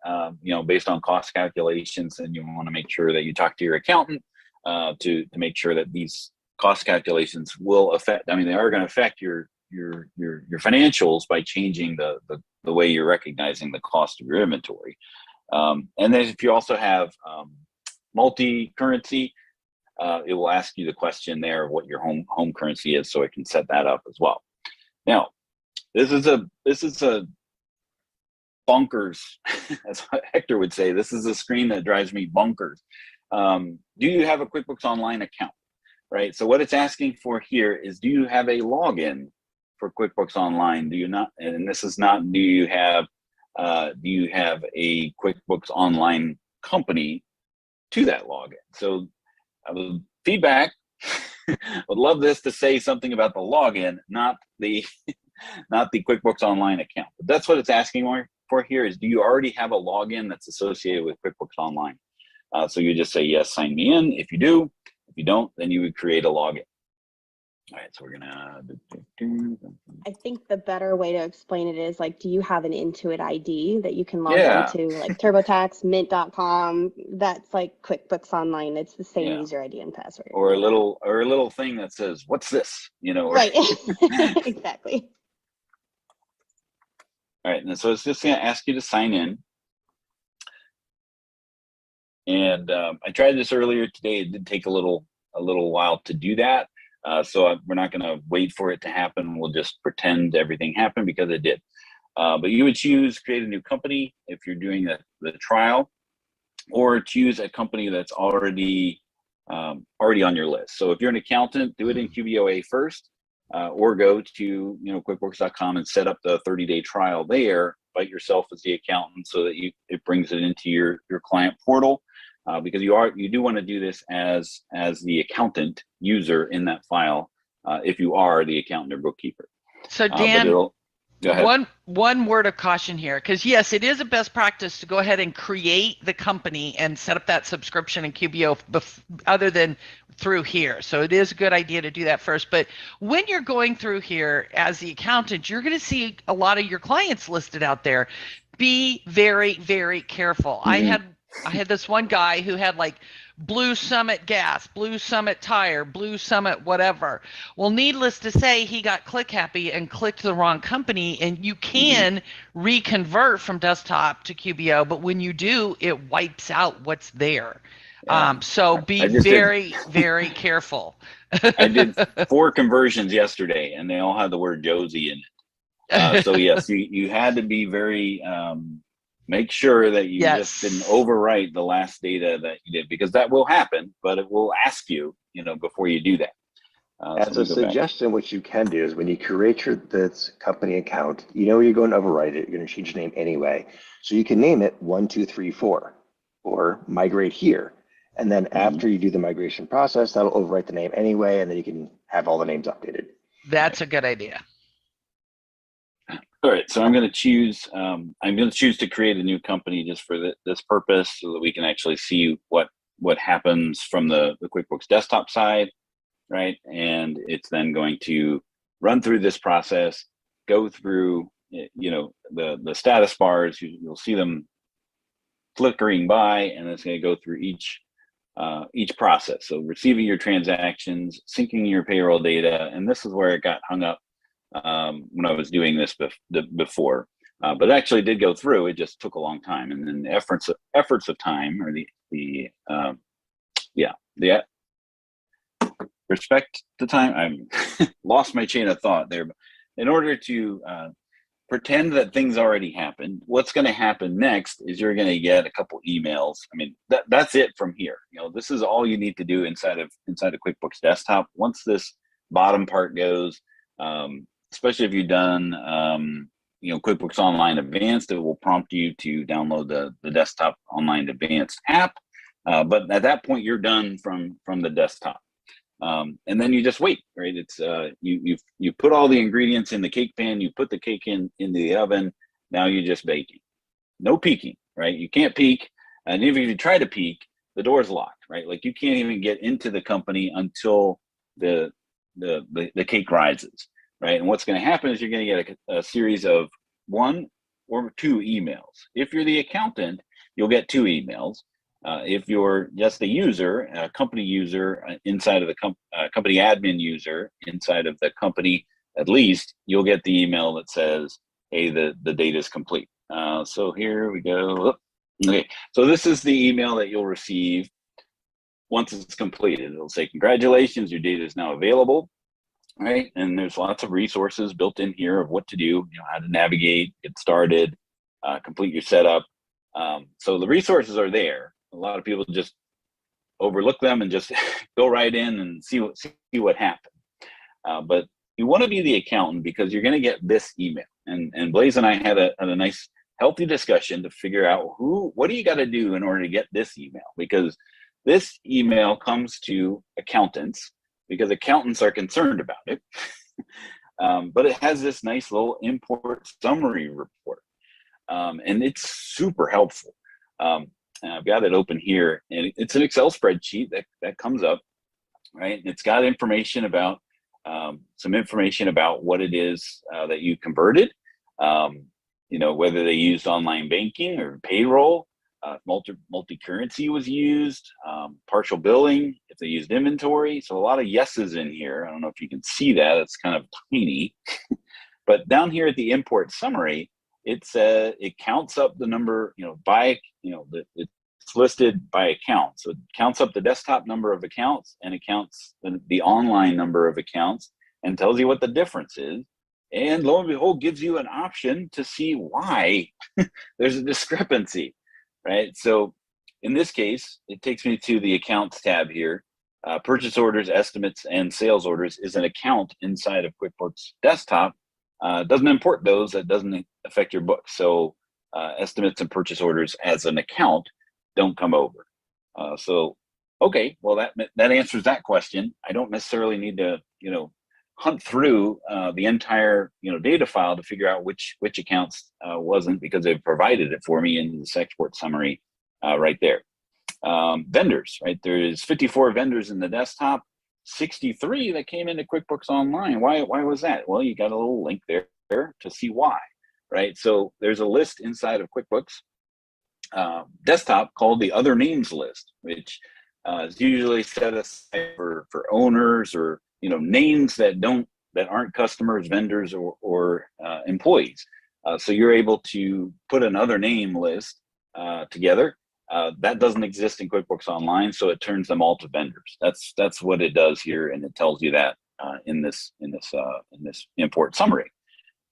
based on cost calculations, and you want to make sure that you talk to your accountant to make sure that these cost calculations will affect, they are going to affect your financials by changing the way you're recognizing the cost of your inventory. And then if you also have multi-currency, it will ask you the question there of what your home currency is, so it can set that up as well. Now, this is a bonkers, as Hector would say. This is a screen that drives me bonkers. Do you have a QuickBooks Online account? Right. So what it's asking for here is, do you have a login for QuickBooks Online? Do you not? And this is not, do you have a QuickBooks Online company to that login? So feedback, would love this to say something about the login, not the QuickBooks Online account. But that's what it's asking for here is, do you already have a login that's associated with QuickBooks Online? So you just say, yes, sign me in. If you do. If you don't, then you would create a login. All right, so we're gonna. I think the better way to explain it is like, do you have an Intuit ID that you can log into, like TurboTax, Mint.com? That's like QuickBooks Online. It's the same user ID and password. Or a little thing that says, "What's this?" Right. Exactly. All right, and so it's just gonna ask you to sign in. And I tried this earlier today. It did take a little while to do that. So we're not going to wait for it to happen. We'll just pretend everything happened because it did. But you would choose create a new company if you're doing the trial, or choose a company that's already on your list. So if you're an accountant, do it in QBOA first, or go to QuickBooks.com and set up the 30-day trial there. Invite yourself as the accountant so that it brings it into your client portal. Because you do want to do this as the accountant user in that file, if you are the accountant or bookkeeper. So Dan, go ahead. One word of caution here, because yes, it is a best practice to go ahead and create the company and set up that subscription in QBO other than through here. So it is a good idea to do that first. But when you're going through here as the accountant, you're going to see a lot of your clients listed out there. Be very, very careful. Mm-hmm. I had this one guy who had like Blue Summit Gas, Blue Summit Tire, Blue Summit whatever. Well, needless to say, he got click happy and clicked the wrong company, and you can reconvert from desktop to QBO, but when you do, it wipes out what's there. Yeah. So be very, very careful. I did 4 conversions yesterday, and they all had the word Josie in it. So yes, you had to be very make sure that you just didn't overwrite the last data that you did, because that will happen, but it will ask you, before you do that. As a suggestion, what you can do is when you create this company account, you're going to overwrite it. You're going to change the name anyway. So you can name it 1234 or migrate here. And then after you do the migration process, that'll overwrite the name anyway. And then you can have all the names updated. That's a good idea. All right, so I'm going to choose to create a new company just for this purpose, so that we can actually see what happens from the QuickBooks desktop side, right? And it's then going to run through this process, go through the status bars. You'll see them flickering by, and it's going to go through each process. So receiving your transactions, syncing your payroll data, and this is where it got hung up when I was doing this before, but it actually did go through. It just took a long time, and then the efforts of time, or the respect to time. I lost my chain of thought there. In order to pretend that things already happened, what's going to happen next is you're going to get a couple emails. I mean, that's it from here. This is all you need to do inside of QuickBooks Desktop. Once this bottom part goes, especially if you've done QuickBooks Online Advanced, it will prompt you to download the Desktop Online Advanced app. But at that point, you're done from the desktop. And then you just wait, right? It's you put all the ingredients in the cake pan, you put the cake into the oven. Now you're just baking. No peeking, right? You can't peek, and even if you try to peek, the door's locked, right? Like you can't even get into the company until the cake rises, right? And what's going to happen is you're going to get a series of 1 or 2 emails. If you're the accountant, you'll get 2 emails. If you're just the user, a company user inside of the company admin user inside of the company, at least you'll get the email that says, hey, the data is complete. So here we go. Okay, so this is the email that you'll receive once it's completed. It'll say, congratulations, your data is now available, right? And there's lots of resources built in here of what to do, how to navigate, get started, complete your setup. So the resources are there. A lot of people just overlook them and just go right in and see what happened. But you want to be the accountant because you're going to get this email. And Blaze and I had a nice, healthy discussion to figure out what do you got to do in order to get this email? Because this email comes to accountants because accountants are concerned about it. But it has this nice little import summary report. And it's super helpful. I've got it open here, and it's an Excel spreadsheet that comes up, right? It's got information about some information about what it is that you converted, whether they used online banking or payroll, multi-currency was used, partial billing, if they used inventory. So a lot of yeses in here. I don't know if you can see that. It's kind of tiny. But down here at the import summary, it counts up the number, it's listed by account. So it counts up the desktop number of accounts and it counts the online number of accounts and tells you what the difference is. And lo and behold, gives you an option to see why there's a discrepancy, right? So in this case, it takes me to the accounts tab here. Purchase orders, estimates, and sales orders is an account inside of QuickBooks Desktop. Doesn't import those, that doesn't affect your book. So estimates and purchase orders as an account don't come over. Okay, well that answers that question. I don't necessarily need to, hunt through the entire, data file to figure out which accounts wasn't, because they've provided it for me in this export summary right there. Vendors, right? There's 54 vendors in the desktop. 63 that came into QuickBooks Online. Why was that? Well, you got a little link there to see why, right? So there's a list inside of QuickBooks Desktop called the Other Names list, which is usually set aside for owners or names that aren't customers, vendors, or employees. So you're able to put an other name list together. That doesn't exist in QuickBooks Online, so it turns them all to vendors. That's what it does here, and it tells you that in this import summary,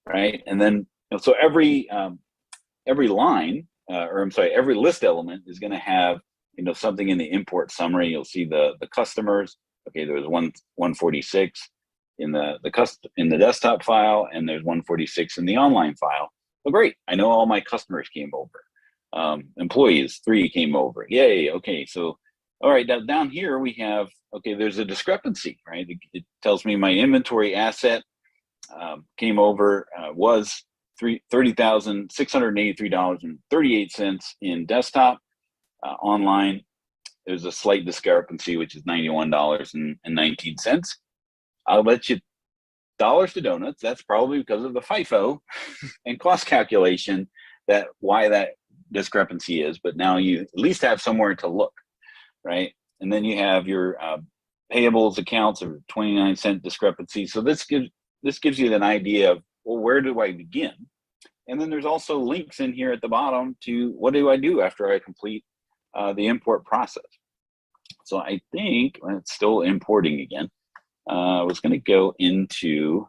right? And then so every line, every list element is going to have something in the import summary. You'll see the customers, okay, there was 146 in the desktop file, and there's 146 in the online file. Well, great. I know all my customers came over. Employees, 3 came over. Yay. Okay. So, all right. Now down here we have, okay, there's a discrepancy, right? It tells me my inventory asset came over, was $30,683.38 in desktop. Online, there's a slight discrepancy, which is $91.19. I'll bet you dollars to donuts, that's probably because of the FIFO and cost calculation why that discrepancy is. But now you at least have somewhere to look, right? And then you have your payables accounts of 29-cent discrepancy. So this gives you an idea of, well, where do I begin? And then there's also links in here at the bottom to what do I do after I complete the import process. So I think it's still importing again. I was going to go into,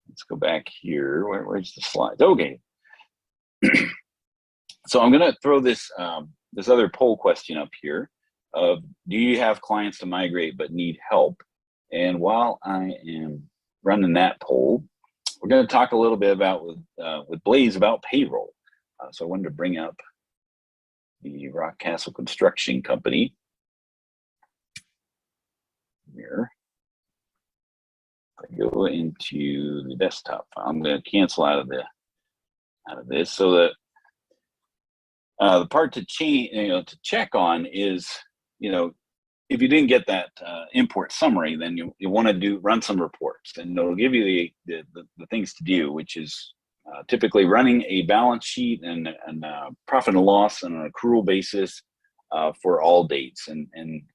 let's go back here. Where's the slides? Okay. So I'm going to throw this this other poll question up here of, do you have clients to migrate but need help? And while I am running that poll, we're going to talk a little bit about with Blaze about payroll. So I wanted to bring up the Rockcastle Construction Company here. I go into the desktop file. I'm going to cancel out of this, so that the part to change, to check on is, if you didn't get that import summary, then you want to run some reports, and it'll give you the things to do, which is typically running a balance sheet and profit and loss on an accrual basis for all dates. And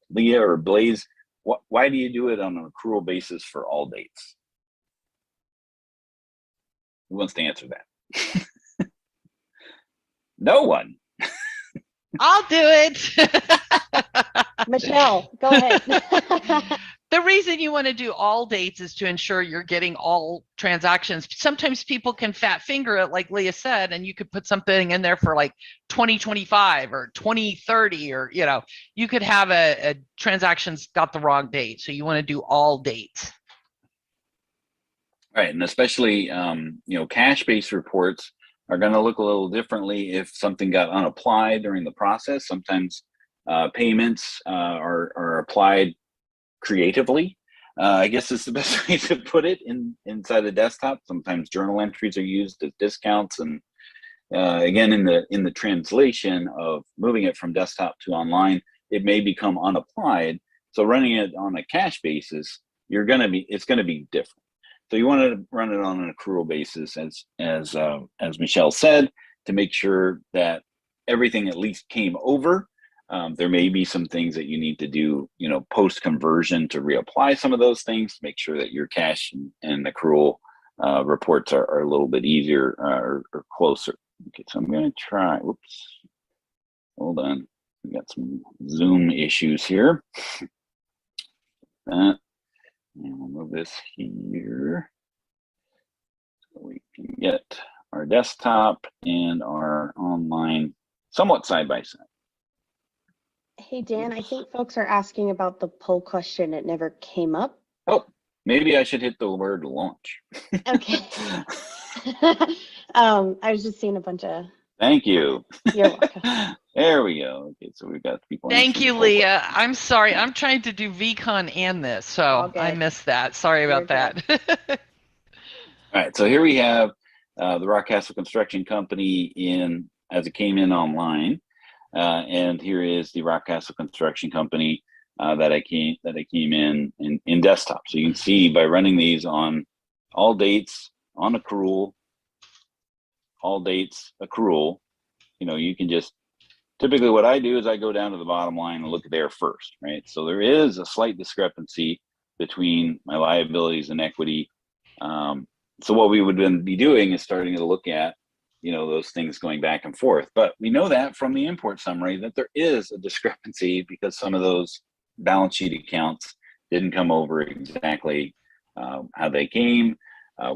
Leah or Blaze, why do you do it on an accrual basis for all dates? Who wants to answer that? No one. I'll do it. Michelle, go ahead. The reason you want to do all dates is to ensure you're getting all transactions. Sometimes people can fat finger it, like Leah said, and you could put something in there for like 2025 or 2030, or you could have a transaction's got the wrong date. So you want to do all dates. Right, and especially cash-based reports are going to look a little differently if something got unapplied during the process. Sometimes payments are applied creatively, I guess is the best way to put it inside the desktop. Sometimes journal entries are used as discounts, and again, in the translation of moving it from desktop to online, it may become unapplied. So running it on a cash basis, it's going to be different. So you want to run it on an accrual basis, as Michelle said, to make sure that everything at least came over. There may be some things that you need to do, post conversion to reapply some of those things to make sure that your cash and accrual reports are a little bit easier or closer. Okay, so I'm going to try. Whoops, hold on. We got some Zoom issues here. That. And we'll move this here so we can get our desktop and our online somewhat side by side. Hey, Dan, I think folks are asking about the poll question. It never came up. Oh, maybe I should hit the word launch. Okay. I was just seeing a bunch of. Thank you. You're welcome. There we go. Okay, so we've got people. Thank you, Leah. I'm sorry. I'm trying to do VCon and this, so I missed that. Sorry about that. All right, so here we have the Rockcastle Construction Company as it came in online, and here is the Rockcastle Construction Company that I came in desktop. So you can see by running these on all dates, on accrual, all dates, accrual, you can just, typically what I do is I go down to the bottom line and look there first, right? So there is a slight discrepancy between my liabilities and equity. So what we would then be doing is starting to look at, those things going back and forth. But we know that from the import summary that there is a discrepancy because some of those balance sheet accounts didn't come over exactly how they came.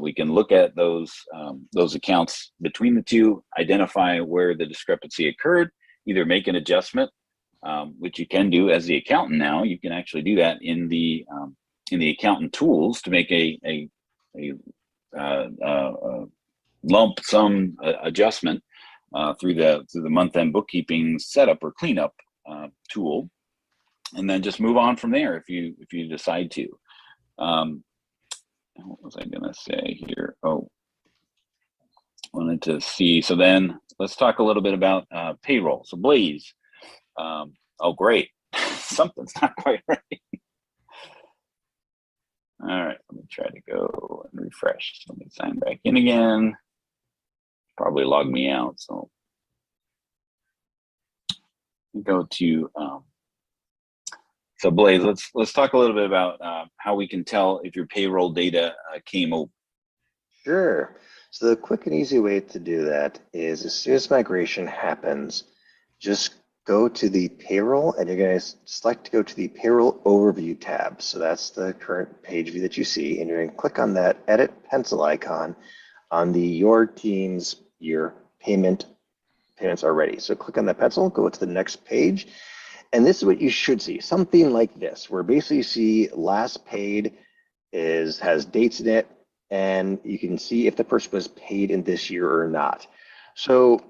We can look at those accounts between the two, identify where the discrepancy occurred, either make an adjustment which you can do as the accountant now. You can actually do that in the accountant tools to make a lump sum adjustment through the month-end bookkeeping setup or cleanup tool, and then just move on from there if you decide to. What was I going to say here? Oh, wanted to see. So then let's talk a little bit about payroll. So Blaze. Oh, great. Something's not quite right. All right, let me try to go and refresh. Let me sign back in again. Probably log me out. So go to so Blaze. Let's talk a little bit about how we can tell if your payroll data came over. Sure. So the quick and easy way to do that is, as soon as migration happens, just go to the payroll, and you're going to select to go to the payroll overview tab. So that's the current page view that you see, and you're going to click on that edit pencil icon on the your team's year payments are ready. So click on that pencil, go to the next page, and this is what you should see, something like this, where basically you see last paid has dates in it, and you can see if the person was paid in this year or not. So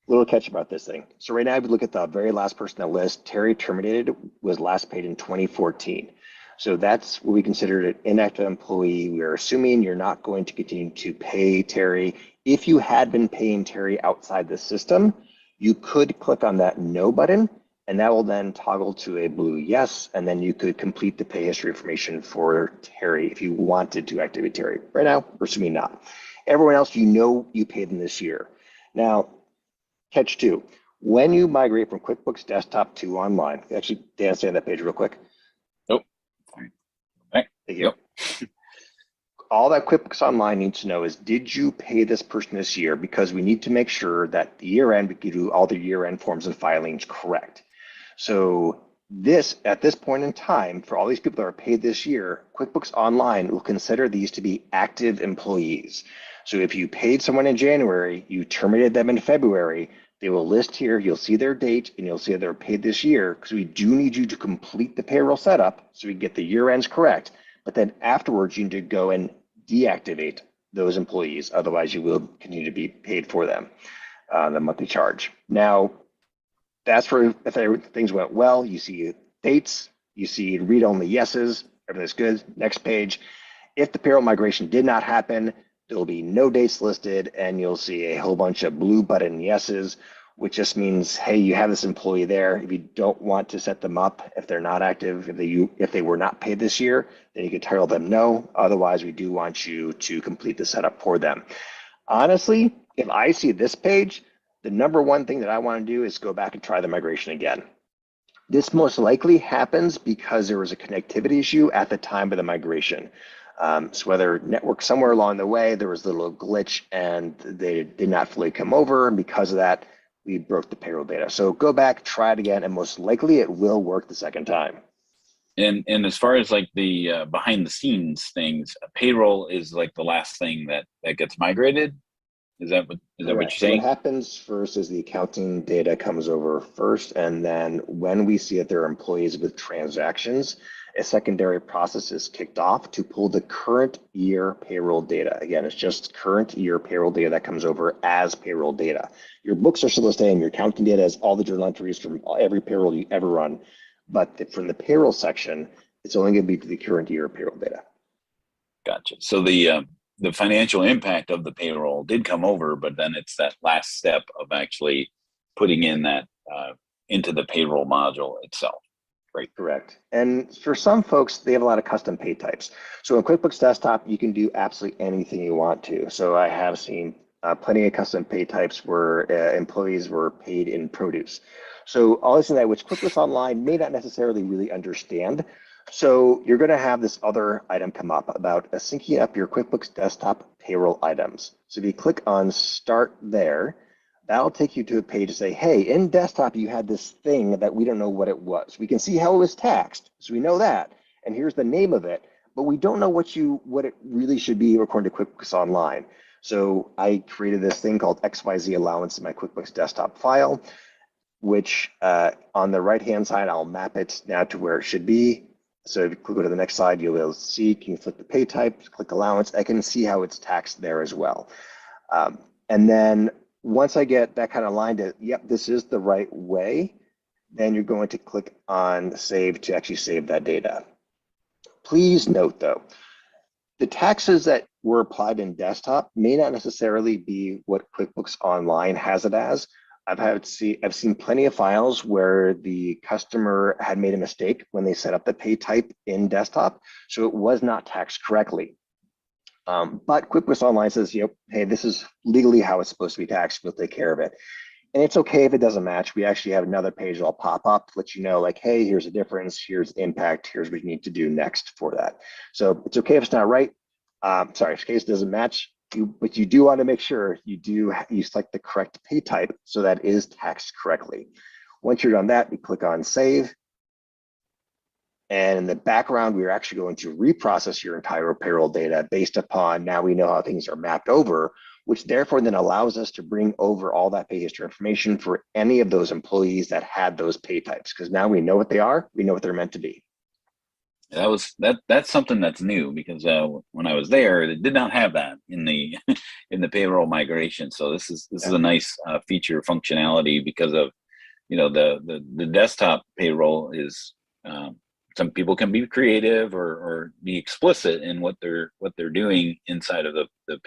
little catch about this thing. So right now, if you look at the very last person on the list, Terry terminated, was last paid in 2014. So that's what we considered an inactive employee. We are assuming you're not going to continue to pay Terry. If you had been paying Terry outside the system, you could click on that no button, and that will then toggle to a blue yes, and then you could complete the pay history information for Terry if you wanted to activate Terry. Right now, we're assuming not. Everyone else, you know you paid them this year. Now, catch two, when you migrate from QuickBooks Desktop to Online, actually, Dan, stay on that page real quick. Nope. Thank you. Yep. All that QuickBooks Online needs to know is, did you pay this person this year? Because we need to make sure that the year end, we can do all the year end forms and filings correct. So at this point in time, for all these people that are paid this year, QuickBooks Online will consider these to be active employees. So if you paid someone in January, you terminated them in February, they will list here, you'll see their date, and you'll see that they're paid this year, because we do need you to complete the payroll setup so we can get the year ends correct. But then afterwards, you need to go and deactivate those employees. Otherwise, you will continue to be paid for them, the monthly charge. Now, that's for if things went well. You see dates, you see read-only yeses, everything's good. Next page. If the payroll migration did not happen, there will be no dates listed, and you'll see a whole bunch of blue button yeses, which just means, hey, you have this employee there. If you don't want to set them up, if they're not active, if they were not paid this year, then you can tell them no. Otherwise, we do want you to complete the setup for them. Honestly, if I see this page, the number one thing that I want to do is go back and try the migration again. This most likely happens because there was a connectivity issue at the time of the migration. So whether network somewhere along the way, there was a little glitch and they did not fully come over, and because of that, we broke the payroll data. So go back, try it again, and most likely it will work the second time. And as far as like the behind the scenes things, payroll is like the last thing that gets migrated. Is that what you're saying? So what happens first is the accounting data comes over first, and then when we see that there are employees with transactions, a secondary process is kicked off to pull the current year payroll data. Again, it's just current year payroll data that comes over as payroll data. Your books are still the same. Your accounting data has all the journal entries from every payroll you ever run. But from the payroll section, it's only going to be to the current year payroll data. Gotcha. So the financial impact of the payroll did come over, but then it's that last step of actually putting in that into the payroll module itself. Right. Correct. And for some folks, they have a lot of custom pay types. So in QuickBooks Desktop, you can do absolutely anything you want to. So I have seen plenty of custom pay types where employees were paid in produce. So all this and that, which QuickBooks Online may not necessarily really understand. So you're going to have this other item come up about syncing up your QuickBooks Desktop payroll items. So if you click on Start there, that'll take you to a page to say, hey, in Desktop, you had this thing that we don't know what it was. We can see how it was taxed, so we know that, and here's the name of it, but we don't know what it really should be according to QuickBooks Online. So I created this thing called XYZ allowance in my QuickBooks Desktop file. which on the right-hand side, I'll map it now to where it should be. So if you go to the next slide, you'll be able to see, you can click the pay type, click allowance. I can see how it's taxed there as well. And then once I get that kind of line to, yep, this is the right way, then you're going to click on save to actually save that data. Please note though, the taxes that were applied in desktop may not necessarily be what QuickBooks Online has it as. I've seen plenty of files where the customer had made a mistake when they set up the pay type in desktop, so it was not taxed correctly. But QuickBooks Online says, yep, hey, this is legally how it's supposed to be taxed. We'll take care of it. And it's okay if it doesn't match. We actually have another page that'll pop up to let you know, like, hey, here's a difference, here's impact, here's what you need to do next for that. So it's okay if it's not right. Sorry, if the case doesn't match, but you do want to make sure you select the correct pay type so that is taxed correctly. Once you're done that, you click on save. And in the background, we're actually going to reprocess your entire payroll data based upon now we know how things are mapped over, which therefore then allows us to bring over all that pay history information for any of those employees that had those pay types, because now we know what they are, we know what they're meant to be. That's something that's new, because when I was there, they did not have that in the in the payroll migration. So this is a nice feature functionality, because of the desktop payroll is some people can be creative or be explicit in what they're doing inside of the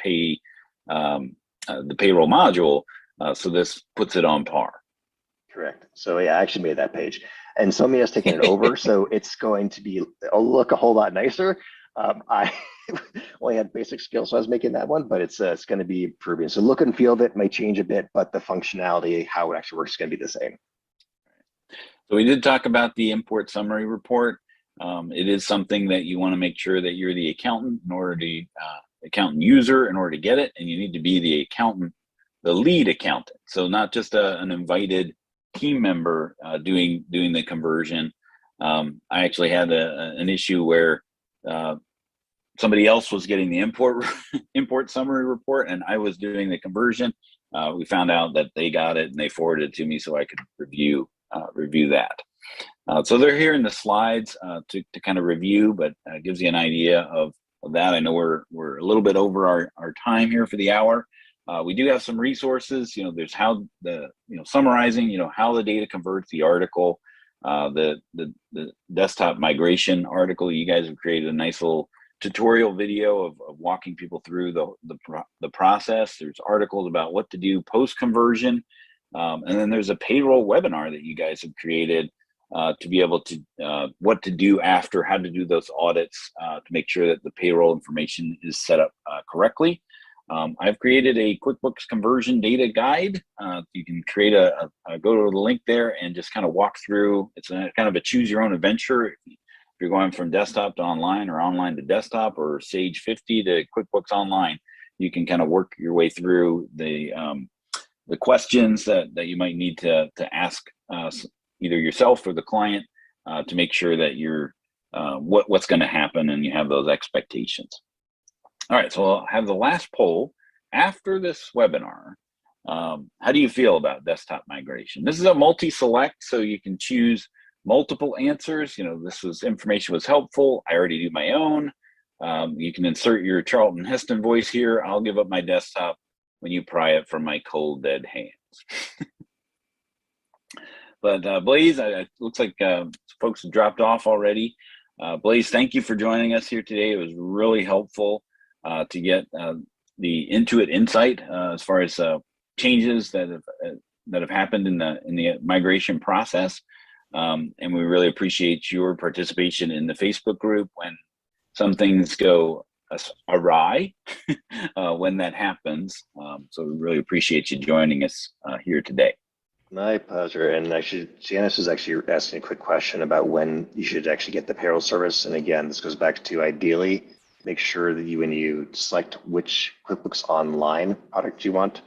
payroll module. So this puts it on par. Correct. So yeah, I actually made that page, and somebody has taken it over, so it's going to look a whole lot nicer. I only had basic skills, so I was making that one, but it's going to be improving. So look and feel of it may change a bit, but the functionality, how it actually works, is going to be the same. So we did talk about the import summary report. It is something that you want to make sure that you're the accountant in order to accountant user in order to get it, and you need to be the accountant, the lead accountant. So not just an invited team member doing the conversion. I actually had an issue where somebody else was getting the import summary report, and I was doing the conversion. We found out that they got it and they forwarded it to me so I could review that. So they're here in the slides to kind of review, but gives you an idea of that. I know we're a little bit over our time here for the hour. We do have some resources. There's how summarizing, how the data converts, the article, the desktop migration article. You guys have created a nice little tutorial video of walking people through the process. There's articles about what to do post conversion, and then there's a payroll webinar that you guys have created to be able to what to do after, how to do those audits to make sure that the payroll information is set up correctly. I've created a QuickBooks conversion data guide. You can create go to the link there and just kind of walk through. It's kind of a choose your own adventure. If you're going from desktop to online or online to desktop or Sage 50 to QuickBooks Online, you can kind of work your way through the questions that you might need to ask either yourself or the client to make sure that you're what's going to happen and you have those expectations. All right, so I'll have the last poll after this webinar. How do you feel about desktop migration? This is a multi-select, so you can choose multiple answers. This information was helpful. I already do my own. You can insert your Charlton Heston voice here. I'll give up my desktop when you pry it from my cold, dead hands. But Blaze, it looks like folks have dropped off already. Blaze, thank you for joining us here today. It was really helpful to get the Intuit insight as far as changes that have happened in the migration process, and we really appreciate your participation in the Facebook group when some things go awry when that happens. So we really appreciate you joining us here today. My pleasure. And actually, Janice is actually asking a quick question about when you should actually get the payroll service. And again, this goes back to ideally make sure that when you select which QuickBooks Online product you want,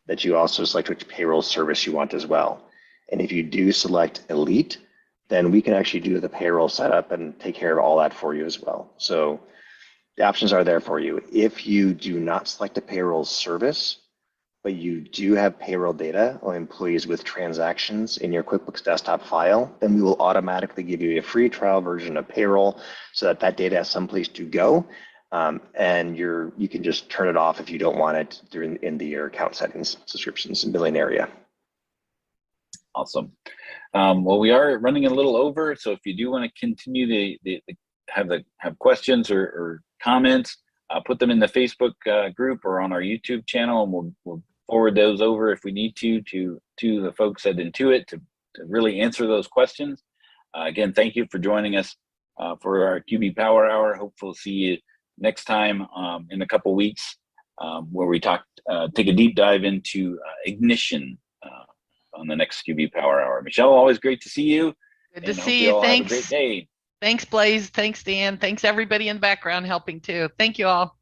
that you also select which payroll service you want as well. And if you do select Elite, then we can actually do the payroll setup and take care of all that for you as well. So the options are there for you. If you do not select a payroll service, but you do have payroll data on employees with transactions in your QuickBooks desktop file, then we will automatically give you a free trial version of Payroll so that that data has someplace to go. And you can just turn it off if you don't want it in your account settings, subscriptions, and billing area. Awesome. Well, we are running a little over, so if you do want to continue to have questions or comments, put them in the Facebook group or on our YouTube channel, and we'll forward those over if we need to the folks at Intuit to really answer those questions. Again, thank you for joining us for our QB Power Hour. Hopefully we'll see you next time in a couple weeks, where we take a deep dive into Ignition on the next QB Power Hour. Michelle, always great to see you. Good to see you. Thanks. Have a great day. Thanks, Blaze. Thanks, Dan. Thanks, everybody in the background helping too. Thank you all.